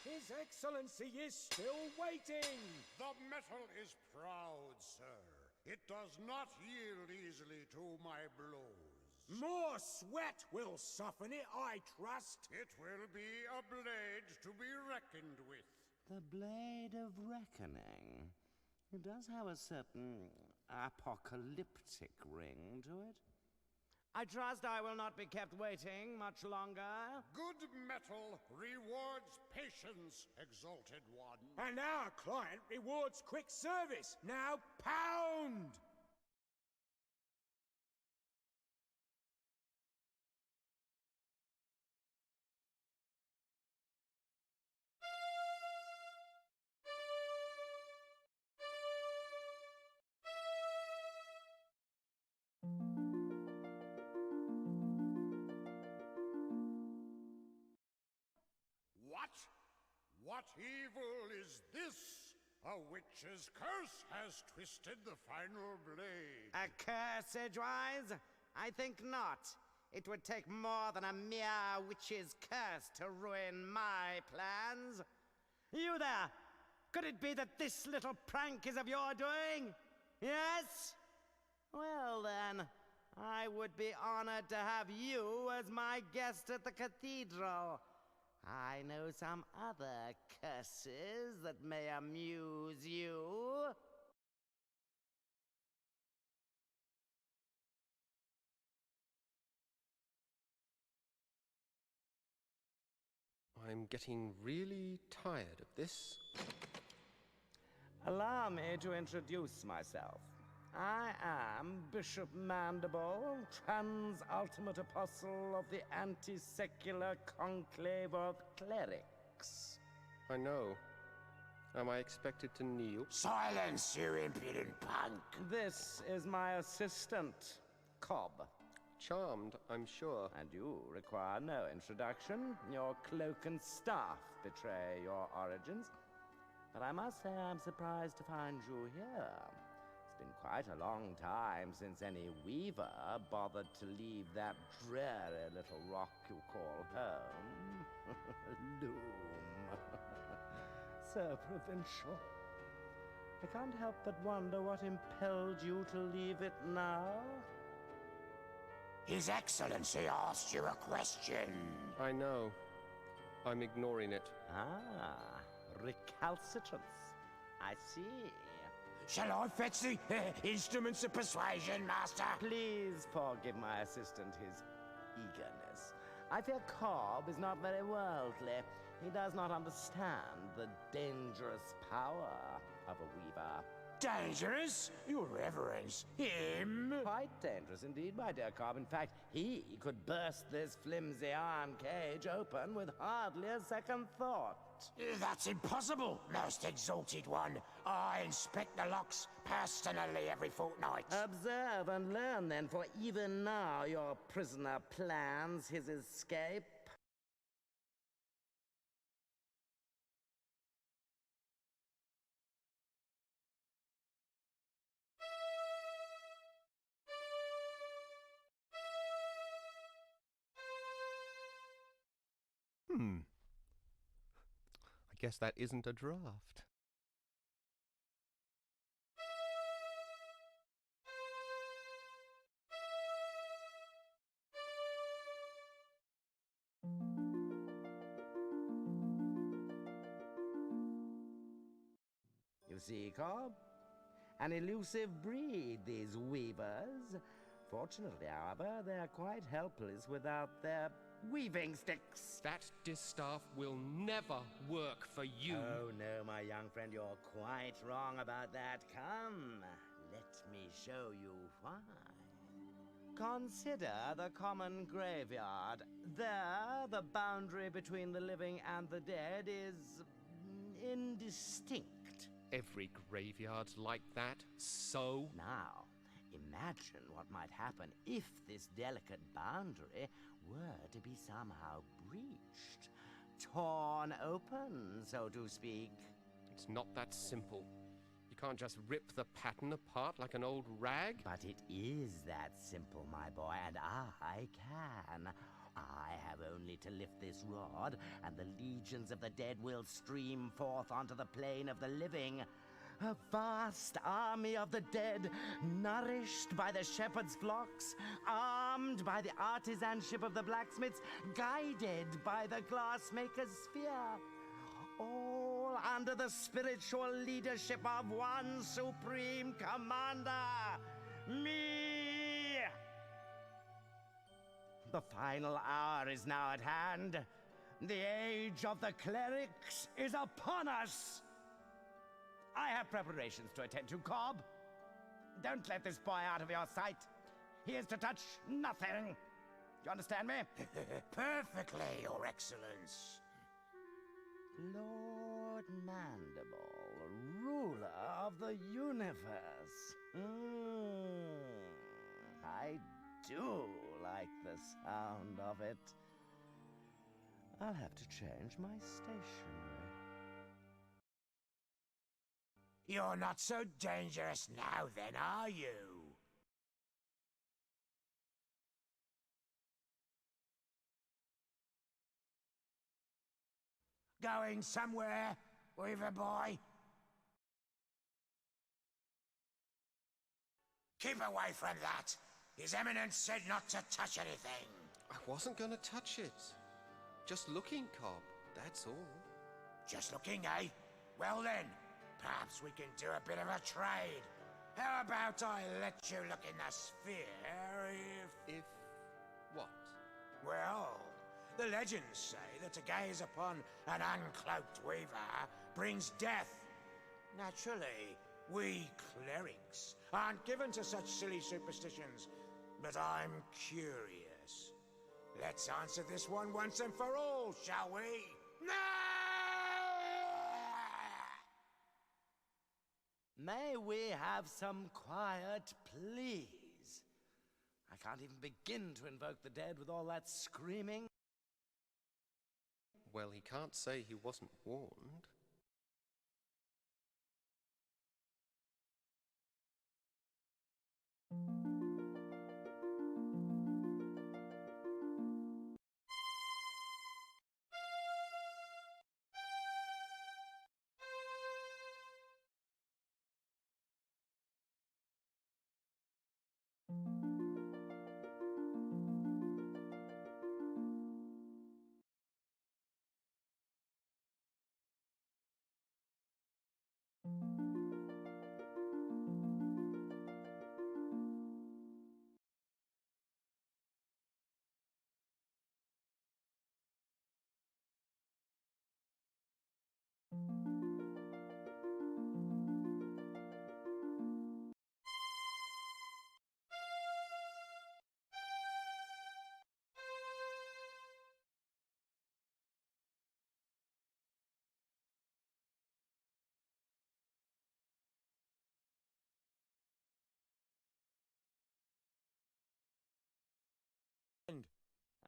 His Excellency is still waiting. The metal is proud, sir. It does not yield easily to my blows. More sweat will soften it, I trust. It will be a blade to be reckoned with. The Blade of Reckoning. It does have a certain apocalyptic ring to it. I trust I will not be kept waiting much longer. Good metal rewards patience, exalted one. And our client rewards quick service. Now pound! What evil is this? A witch's curse has twisted the final blade. A curse, Edgewise? I think not. It would take more than a mere witch's curse to ruin my plans. You there! Could it be that this little prank is of your doing? Yes? Well then, I would be honored to have you as my guest at the cathedral. I know some other curses that may amuse you. I'm getting really tired of this. Allow me to introduce myself. I am Bishop Mandible, trans-ultimate apostle of the anti-secular conclave of clerics. I know. Am I expected to kneel? Silence, you impudent punk! This is my assistant, Cobb. charmed, I'm sure. And you require no introduction. Your cloak and staff betray your origins. But I must say I'm surprised to find you here. It's been quite a long time since any weaver bothered to leave that dreary little rock you call home. Loom. So provincial. I can't help but wonder what impelled you to leave it now. His Excellency asked you a question. I know. I'm ignoring it. Ah, recalcitrance. I see. Shall I fetch the instruments of persuasion, Master? Please forgive my assistant his eagerness. I fear Cobb is not very worldly. He does not understand the dangerous power of a weaver. Dangerous? Your Reverence, him? Quite dangerous indeed, my dear Cobb. In fact, he could burst this flimsy iron cage open with hardly a second thought. That's impossible, most exalted one. I inspect the locks personally every fortnight. Observe and learn then, for even now your prisoner plans his escape. I guess that isn't a draft. You see, Cobb? An elusive breed, these weavers. Fortunately, however, they're quite helpless without their weaving sticks. That distaff will never work for you. Oh, no, my young friend, you're quite wrong about that. Come, let me show you why. Consider the common graveyard. There, the boundary between the living and the dead is indistinct. Every graveyard's like that, so? Now, imagine what might happen if this delicate boundary were to be somehow breached. Torn open, so to speak. It's not that simple. You can't just rip the pattern apart like an old rag. But it is that simple, my boy, and I can. I have only to lift this rod, and the legions of the dead will stream forth onto the plane of the living. A vast army of the dead, nourished by the shepherd's flocks, armed by the artisanship of the blacksmiths, guided by the glassmaker's sphere. All under the spiritual leadership of one supreme commander, me! The final hour is now at hand. The age of the clerics is upon us. I have preparations to attend to, Cobb. Don't let this boy out of your sight. He is to touch nothing. Do you understand me? Perfectly, Your Excellence. Lord Mandible, ruler of the universe. I do like the sound of it. I'll have to change my stationery. You're not so dangerous now, then, are you? Going somewhere, Weaver boy? Keep away from that. His Eminence said not to touch anything. I wasn't gonna touch it. Just looking, Cobb, that's all. Just looking, eh? Well then, perhaps we can do a bit of a trade. How about I let you look in the sphere if... If... what? Well, the legends say that to gaze upon an uncloaked weaver brings death. Naturally, we clerics aren't given to such silly superstitions, but I'm curious. Let's answer this one once and for all, shall we? No! May we have some quiet, please? I can't even begin to invoke the dead with all that screaming. Well, he can't say he wasn't warned.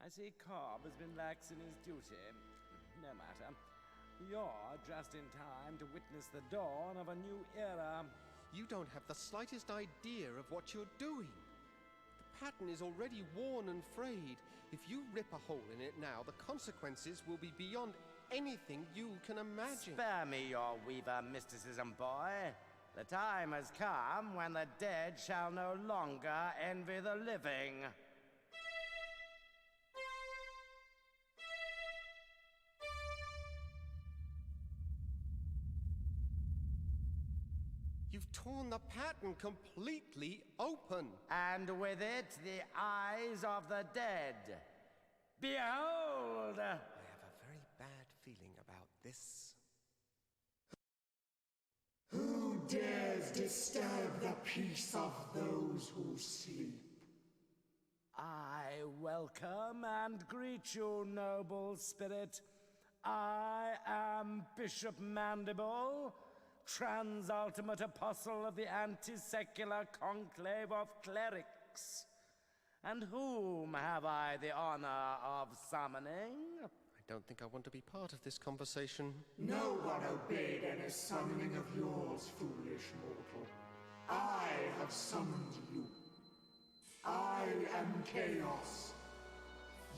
I see Cobb has been lax in his duty. No matter. You're just in time to witness the dawn of a new era. You don't have the slightest idea of what you're doing. The pattern is already worn and frayed. If you rip a hole in it now, the consequences will be beyond anything you can imagine. Spare me your weaver mysticism, boy. The time has come when the dead shall no longer envy the living. You've torn the pattern completely open. And with it, the eyes of the dead. Behold! I have a very bad feeling about this. Who dares disturb the peace of those who sleep? I welcome and greet you, noble spirit. I am Bishop Mandible, Transultimate Apostle of the Anti-Secular Conclave of Clerics. And whom have I the honor of summoning? I don't think I want to be part of this conversation. No one obeyed any summoning of yours, foolish mortal. I have summoned you. I am Chaos.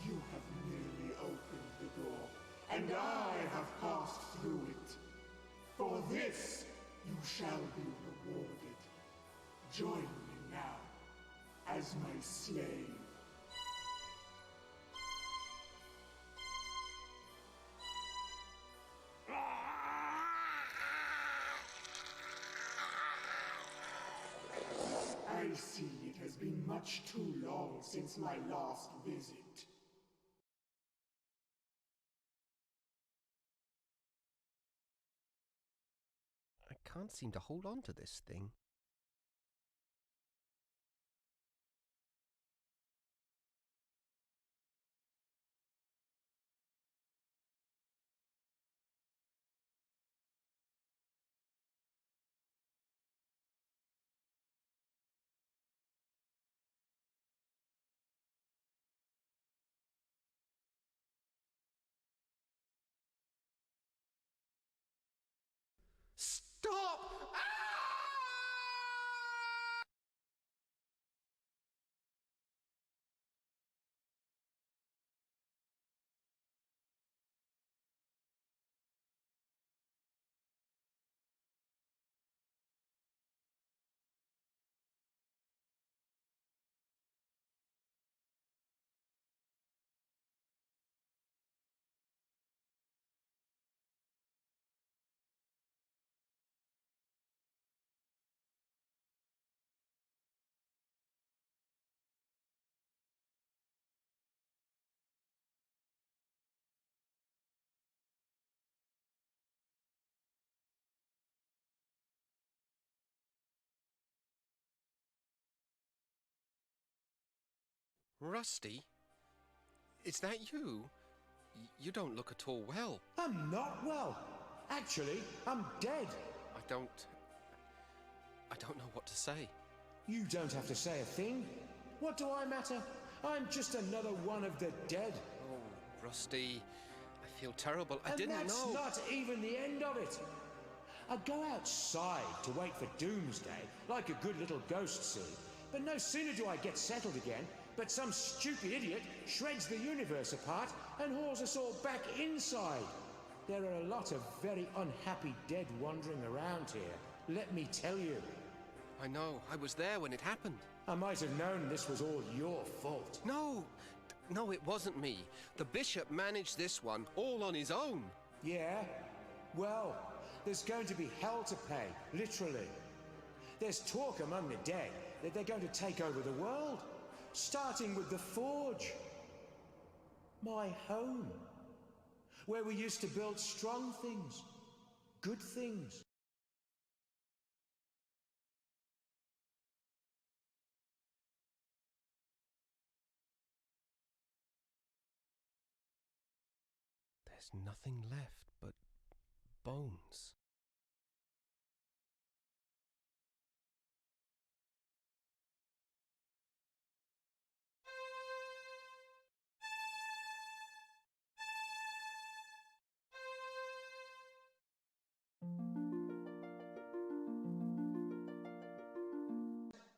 You have merely opened the door, and I have passed through it. For this, you shall be rewarded. Join me now, as my slave. I see it has been much too long since my last visit. I can't seem to hold on to this thing. Stop! Rusty? Is that you? You don't look at all well. I'm not well. Actually, I'm dead. I don't know what to say. You don't have to say a thing. What do I matter? I'm just another one of the dead. Oh, Rusty, I feel terrible. I didn't know. And that's not even the end of it. I'd go outside to wait for doomsday, like a good little ghost scene. But no sooner do I get settled again, but some stupid idiot shreds the universe apart and hauls us all back inside. There are a lot of very unhappy dead wandering around here, let me tell you. I know. I was there when it happened. I might have known this was all your fault. No, it wasn't me. The bishop managed this one all on his own. Yeah? Well, there's going to be hell to pay, literally. There's talk among the dead that they're going to take over the world, starting with the Forge. My home, where we used to build strong things, good things. There's nothing left but bones.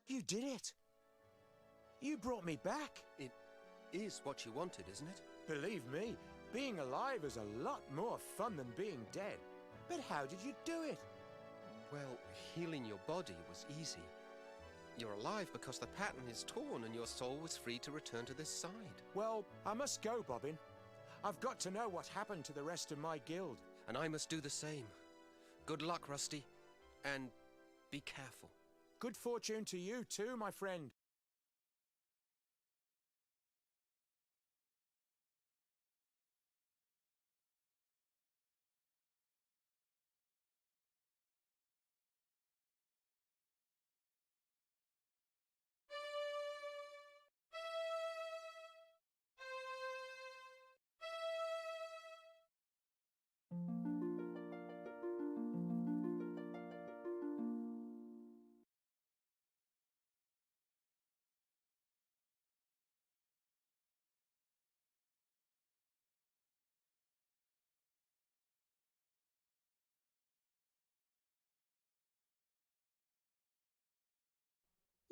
You did it. You brought me back. It is what you wanted, isn't it? Believe me, being alive is a lot more fun than being dead. But how did you do it? Well, healing your body was easy. You're alive because the pattern is torn and your soul was free to return to this side. Well, I must go, Bobbin. I've got to know what happened to the rest of my guild. And I must do the same. Good luck, Rusty. And be careful. Good fortune to you too, my friend.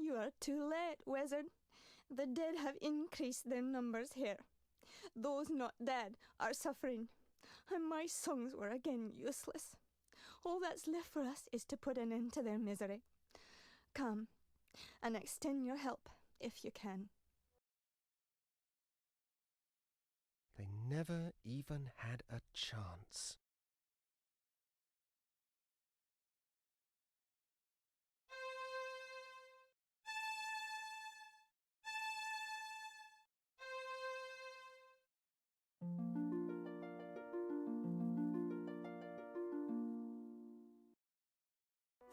You are too late, wizard. The dead have increased their numbers here. Those not dead are suffering, and my songs were again useless. All that's left for us is to put an end to their misery. Come, and extend your help, if you can. They never even had a chance.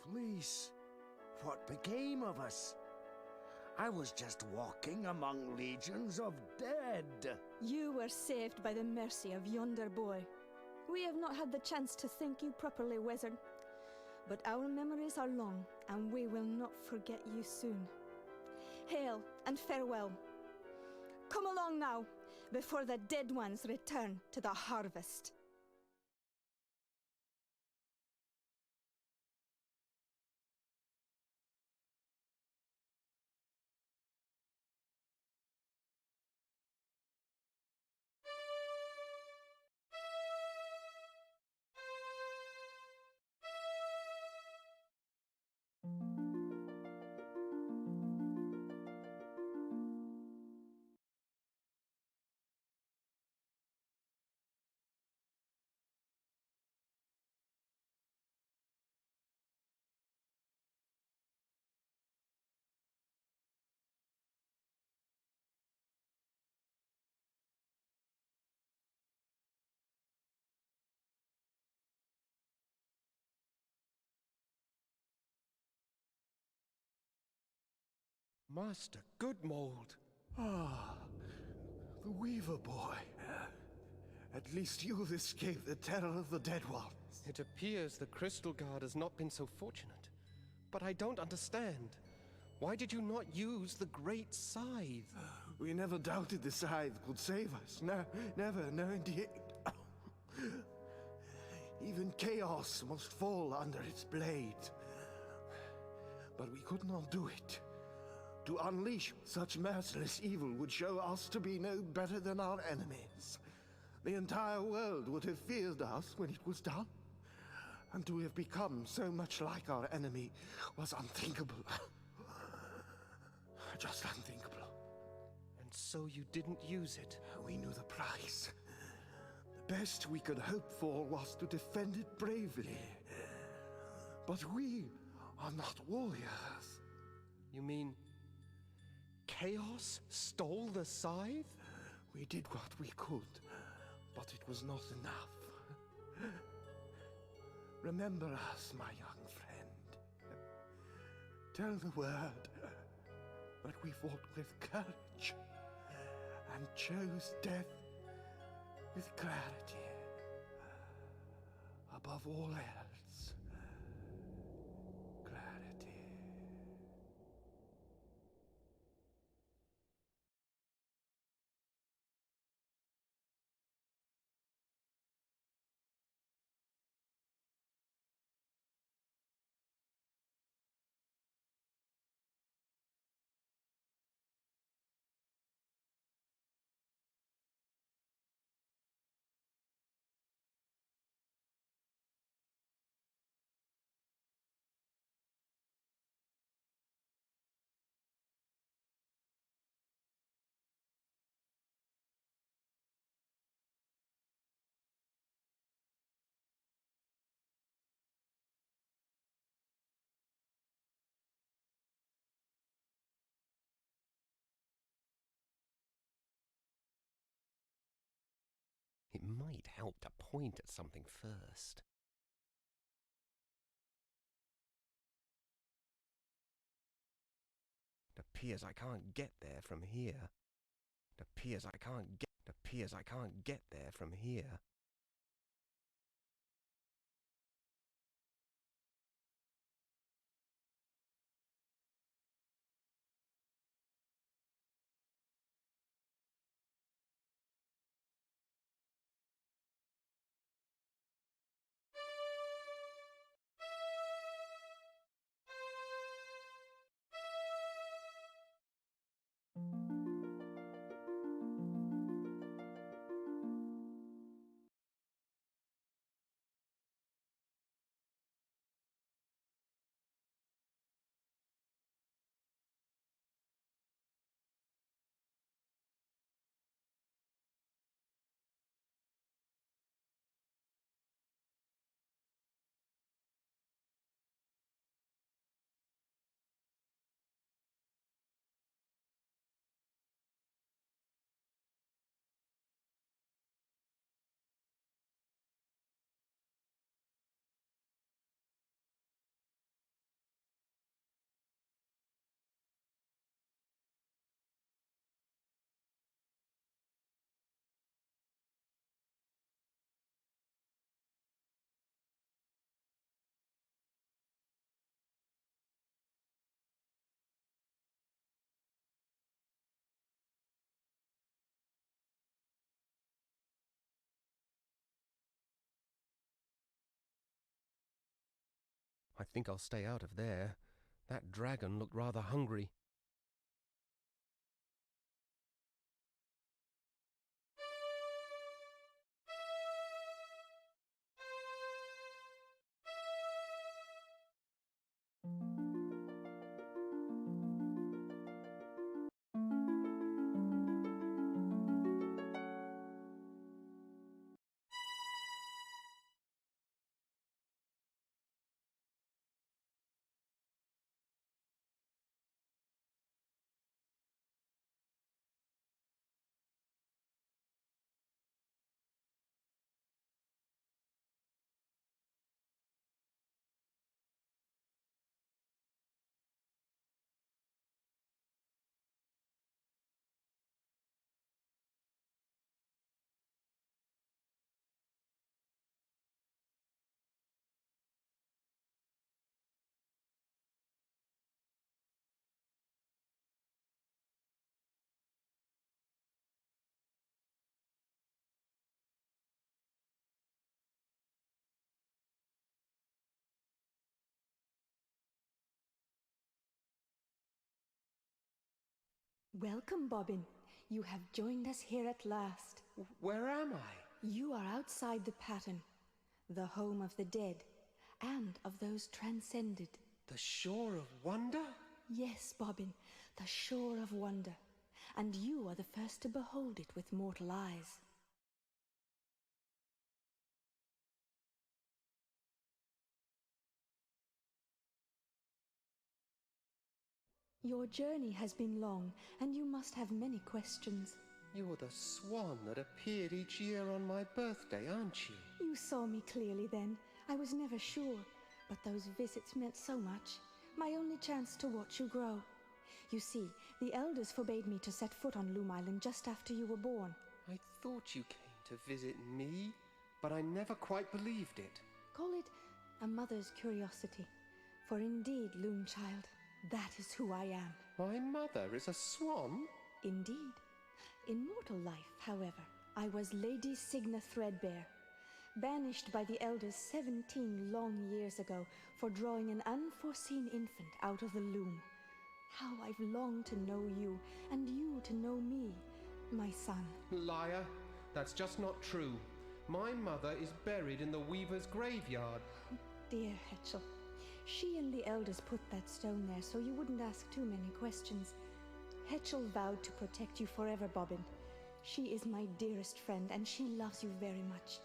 Fleece, what became of us? I was just walking among legions of dead. You were saved by the mercy of yonder boy. We have not had the chance to thank you properly, wizard. But our memories are long, and we will not forget you soon. Hail and farewell. Come along now, before the dead ones return to the harvest. Master Goodmold. Ah, the Weaver boy. At least you've escaped the terror of the Dead Ones. It appears the Crystal Guard has not been so fortunate. But I don't understand. Why did you not use the great scythe? We never doubted the scythe could save us. No, never, no indeed. Even chaos must fall under its blade. But we could not do it. To unleash such merciless evil would show us to be no better than our enemies. The entire world would have feared us when it was done. And to have become so much like our enemy was unthinkable. Just unthinkable. And so you didn't use it? We knew the price. The best we could hope for was to defend it bravely. But we are not warriors. You mean Chaos stole the scythe? We did what we could, but it was not enough. Remember us, my young friend. Tell the word that we fought with courage and chose death with clarity. Above all else, clarity. It might help to point at something first. It appears I can't get there from here. It appears I can't get there from here. I think I'll stay out of there. That dragon looked rather hungry. Welcome, Bobbin. You have joined us here at last. Where am I? You are outside the pattern, the home of the dead, and of those transcended. The Shore of Wonder? Yes, Bobbin, the Shore of Wonder. And you are the first to behold it with mortal eyes. Your journey has been long, and you must have many questions. You're the swan that appeared each year on my birthday, aren't you? You saw me clearly then. I was never sure, but those visits meant so much. My only chance to watch you grow. You see, the elders forbade me to set foot on Loom Island just after you were born. I thought you came to visit me, but I never quite believed it. Call it a mother's curiosity. For indeed, Loom Child, that is who I am. My mother is a swan? Indeed. In mortal life, however, I was Lady Signa Threadbare, banished by the elders 17 long years ago for drawing an unforeseen infant out of the loom. How I've longed to know you, and you to know me, my son. Liar. That's just not true. My mother is buried in the weaver's graveyard. Dear Hetchel, she and the elders put that stone there so you wouldn't ask too many questions. Hetchel vowed to protect you forever, Bobbin. She is my dearest friend, and she loves you very much.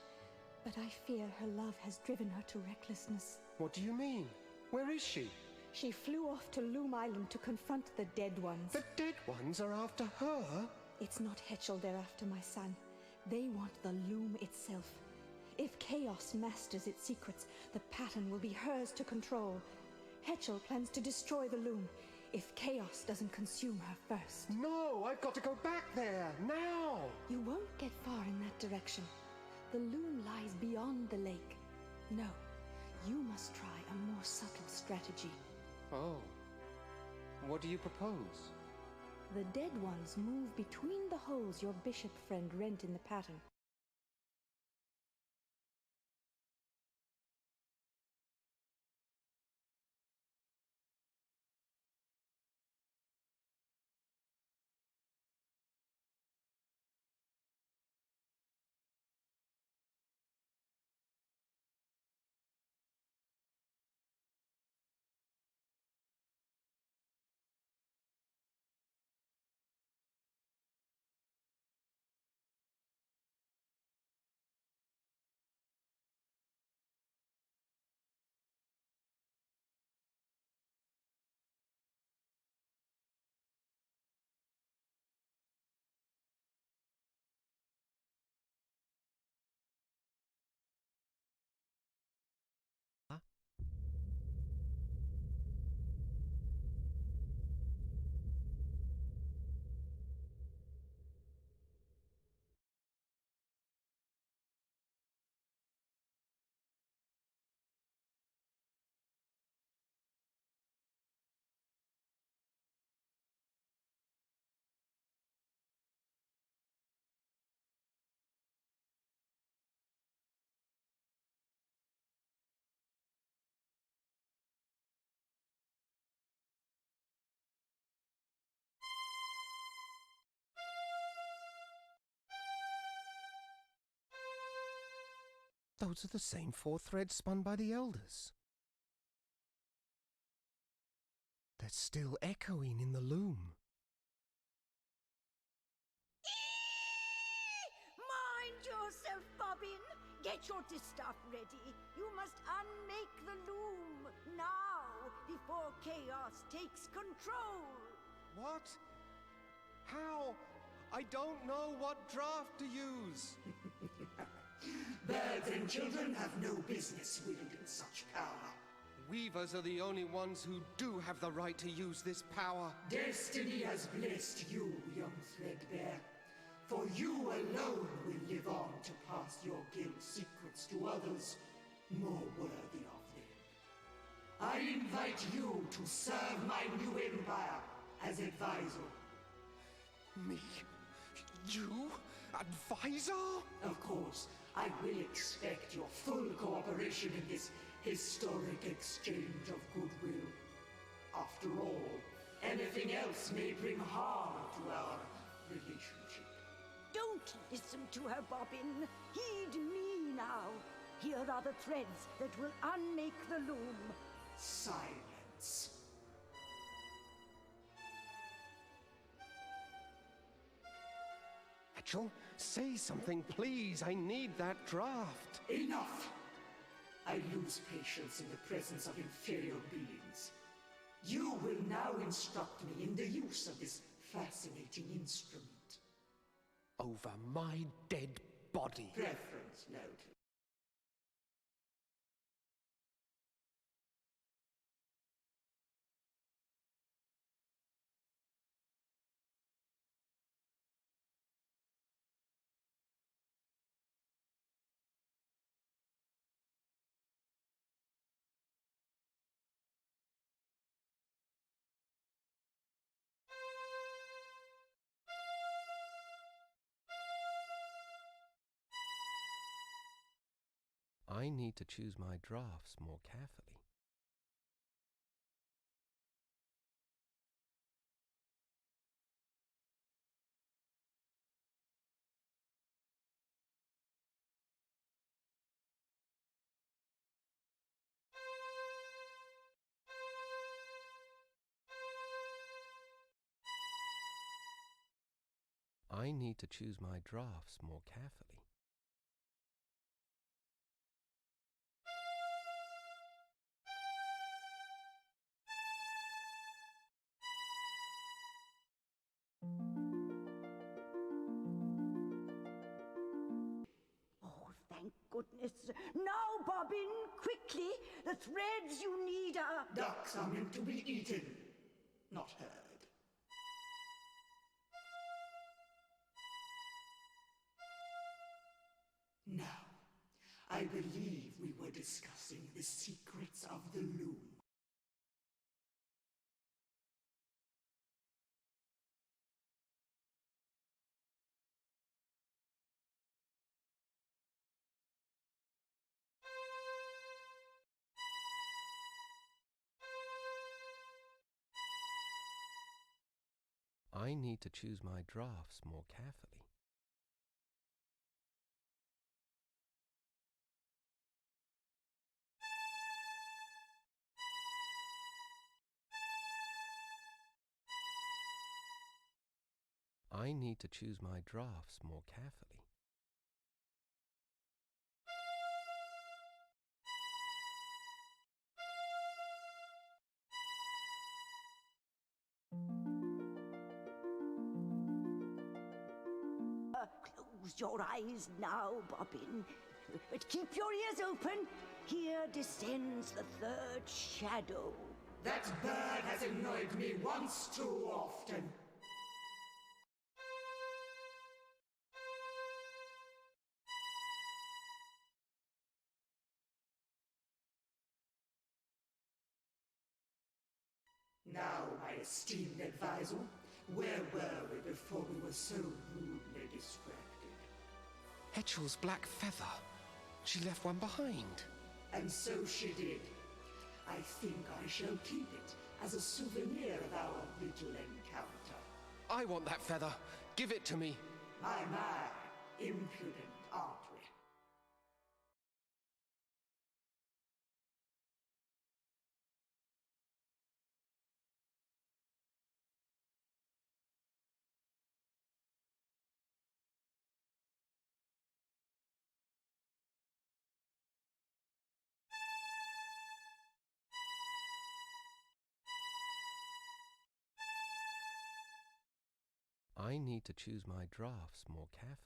But I fear her love has driven her to recklessness. What do you mean? Where is she? She flew off to Loom Island to confront the dead ones. The dead ones are after her? It's not Hetchel they're after, my son. They want the loom itself. If Chaos masters its secrets, the pattern will be hers to control. Hetchel plans to destroy the loom if Chaos doesn't consume her first. No, I've got to go back there, now! You won't get far in that direction. The loom lies beyond the lake. No, you must try a more subtle strategy. Oh. What do you propose? The dead ones move between the holes your bishop friend rent in the pattern. Those are the same 4 threads spun by the elders. They're still echoing in the loom. Mind yourself, Bobbin. Get your distaff ready. You must unmake the loom now, before Chaos takes control. What? How? I don't know what draft to use. Birds and children have no business wielding such power. Weavers are the only ones who do have the right to use this power. Destiny has blessed you, young Threadbare. For you alone will live on to pass your guild secrets to others more worthy of them. I invite you to serve my new empire as advisor. Me? You? Advisor? Of course, I will expect your full cooperation in this historic exchange of goodwill. After all, Anything else may bring harm to our relationship. Don't listen to her, Bobbin. Heed me now. Here are the threads that will unmake the loom. Silence. Hetchel, say something, please. I need that draft. Enough! I lose patience in the presence of inferior beings. You will now instruct me in the use of this fascinating instrument. Over my dead body. Preference noted. I need to choose my drafts more carefully. I need to choose my drafts more carefully. Oh, thank goodness. Now, Bobbin, quickly. The threads you need are... Ducks are meant to be eaten, not heard. Now, I believe we were discussing the secrets of the loom. I need to choose my drafts more carefully. I need to choose my drafts more carefully. Close your eyes now, Bobbin. But keep your ears open. Here descends the third shadow. That bird has annoyed me once too often. Now, my esteemed advisor, where were we before we were so rudely distracted? Hetchel's black feather. She left one behind. And so she did. I think I shall keep it as a souvenir of our little encounter. I want that feather. Give it to me. My, impudent, aren't we? I need to choose my drafts more carefully.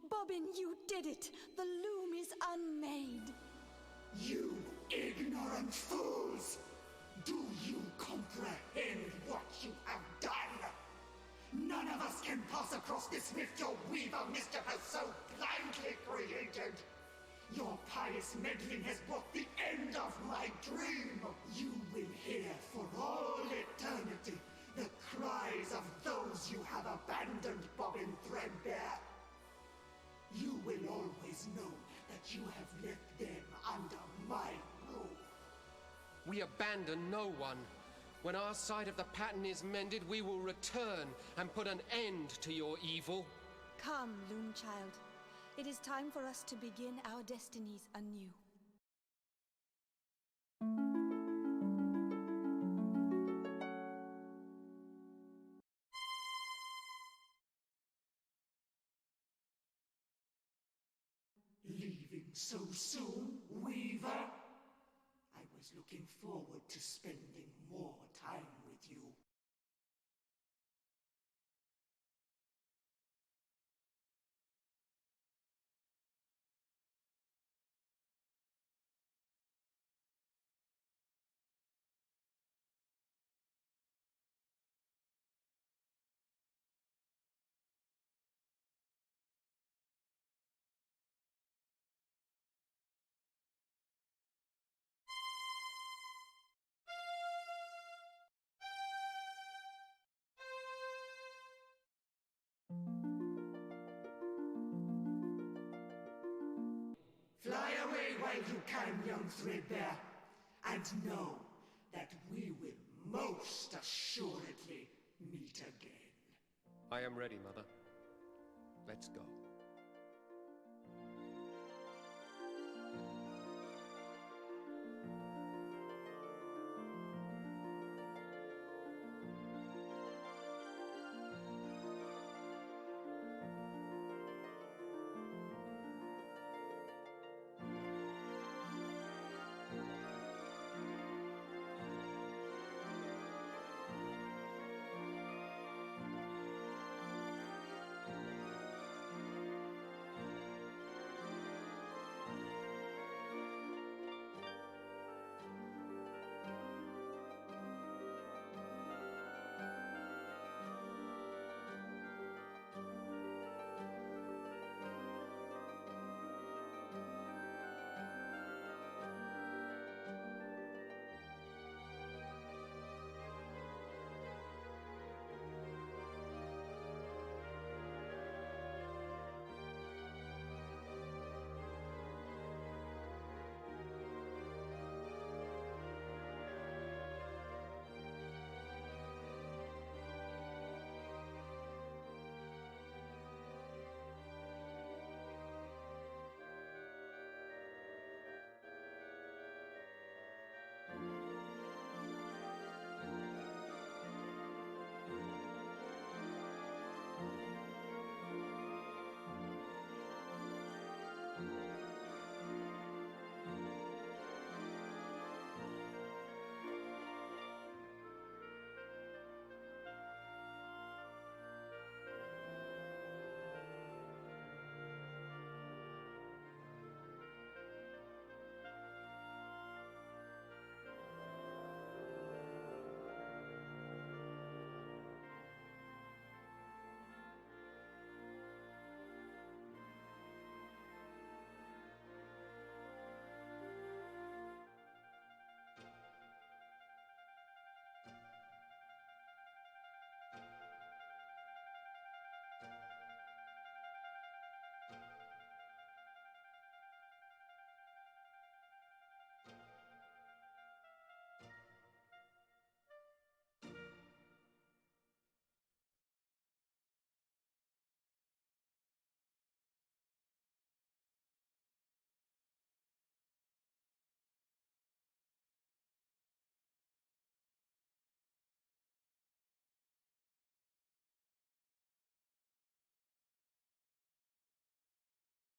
Bobbin, you did it! The loom is unmade! You ignorant fools! Do you comprehend what you have done? None of us can pass across this rift your weaver mischief has so blindly created. Your pious meddling has brought the end of my dream. You will hear for all eternity the cries of those you have abandoned, Bobbin Threadbare. You will always know that you have left them under my roof. We abandon no one. When our side of the pattern is mended, we will return and put an end to your evil. Come, Loom Child. It is time for us to begin our destinies anew. Leaving so soon, Weaver? I was looking forward to spending more time with you. Fly away while you can, young Threadbare, and know that we will most assuredly meet again. I am ready, Mother. Let's go.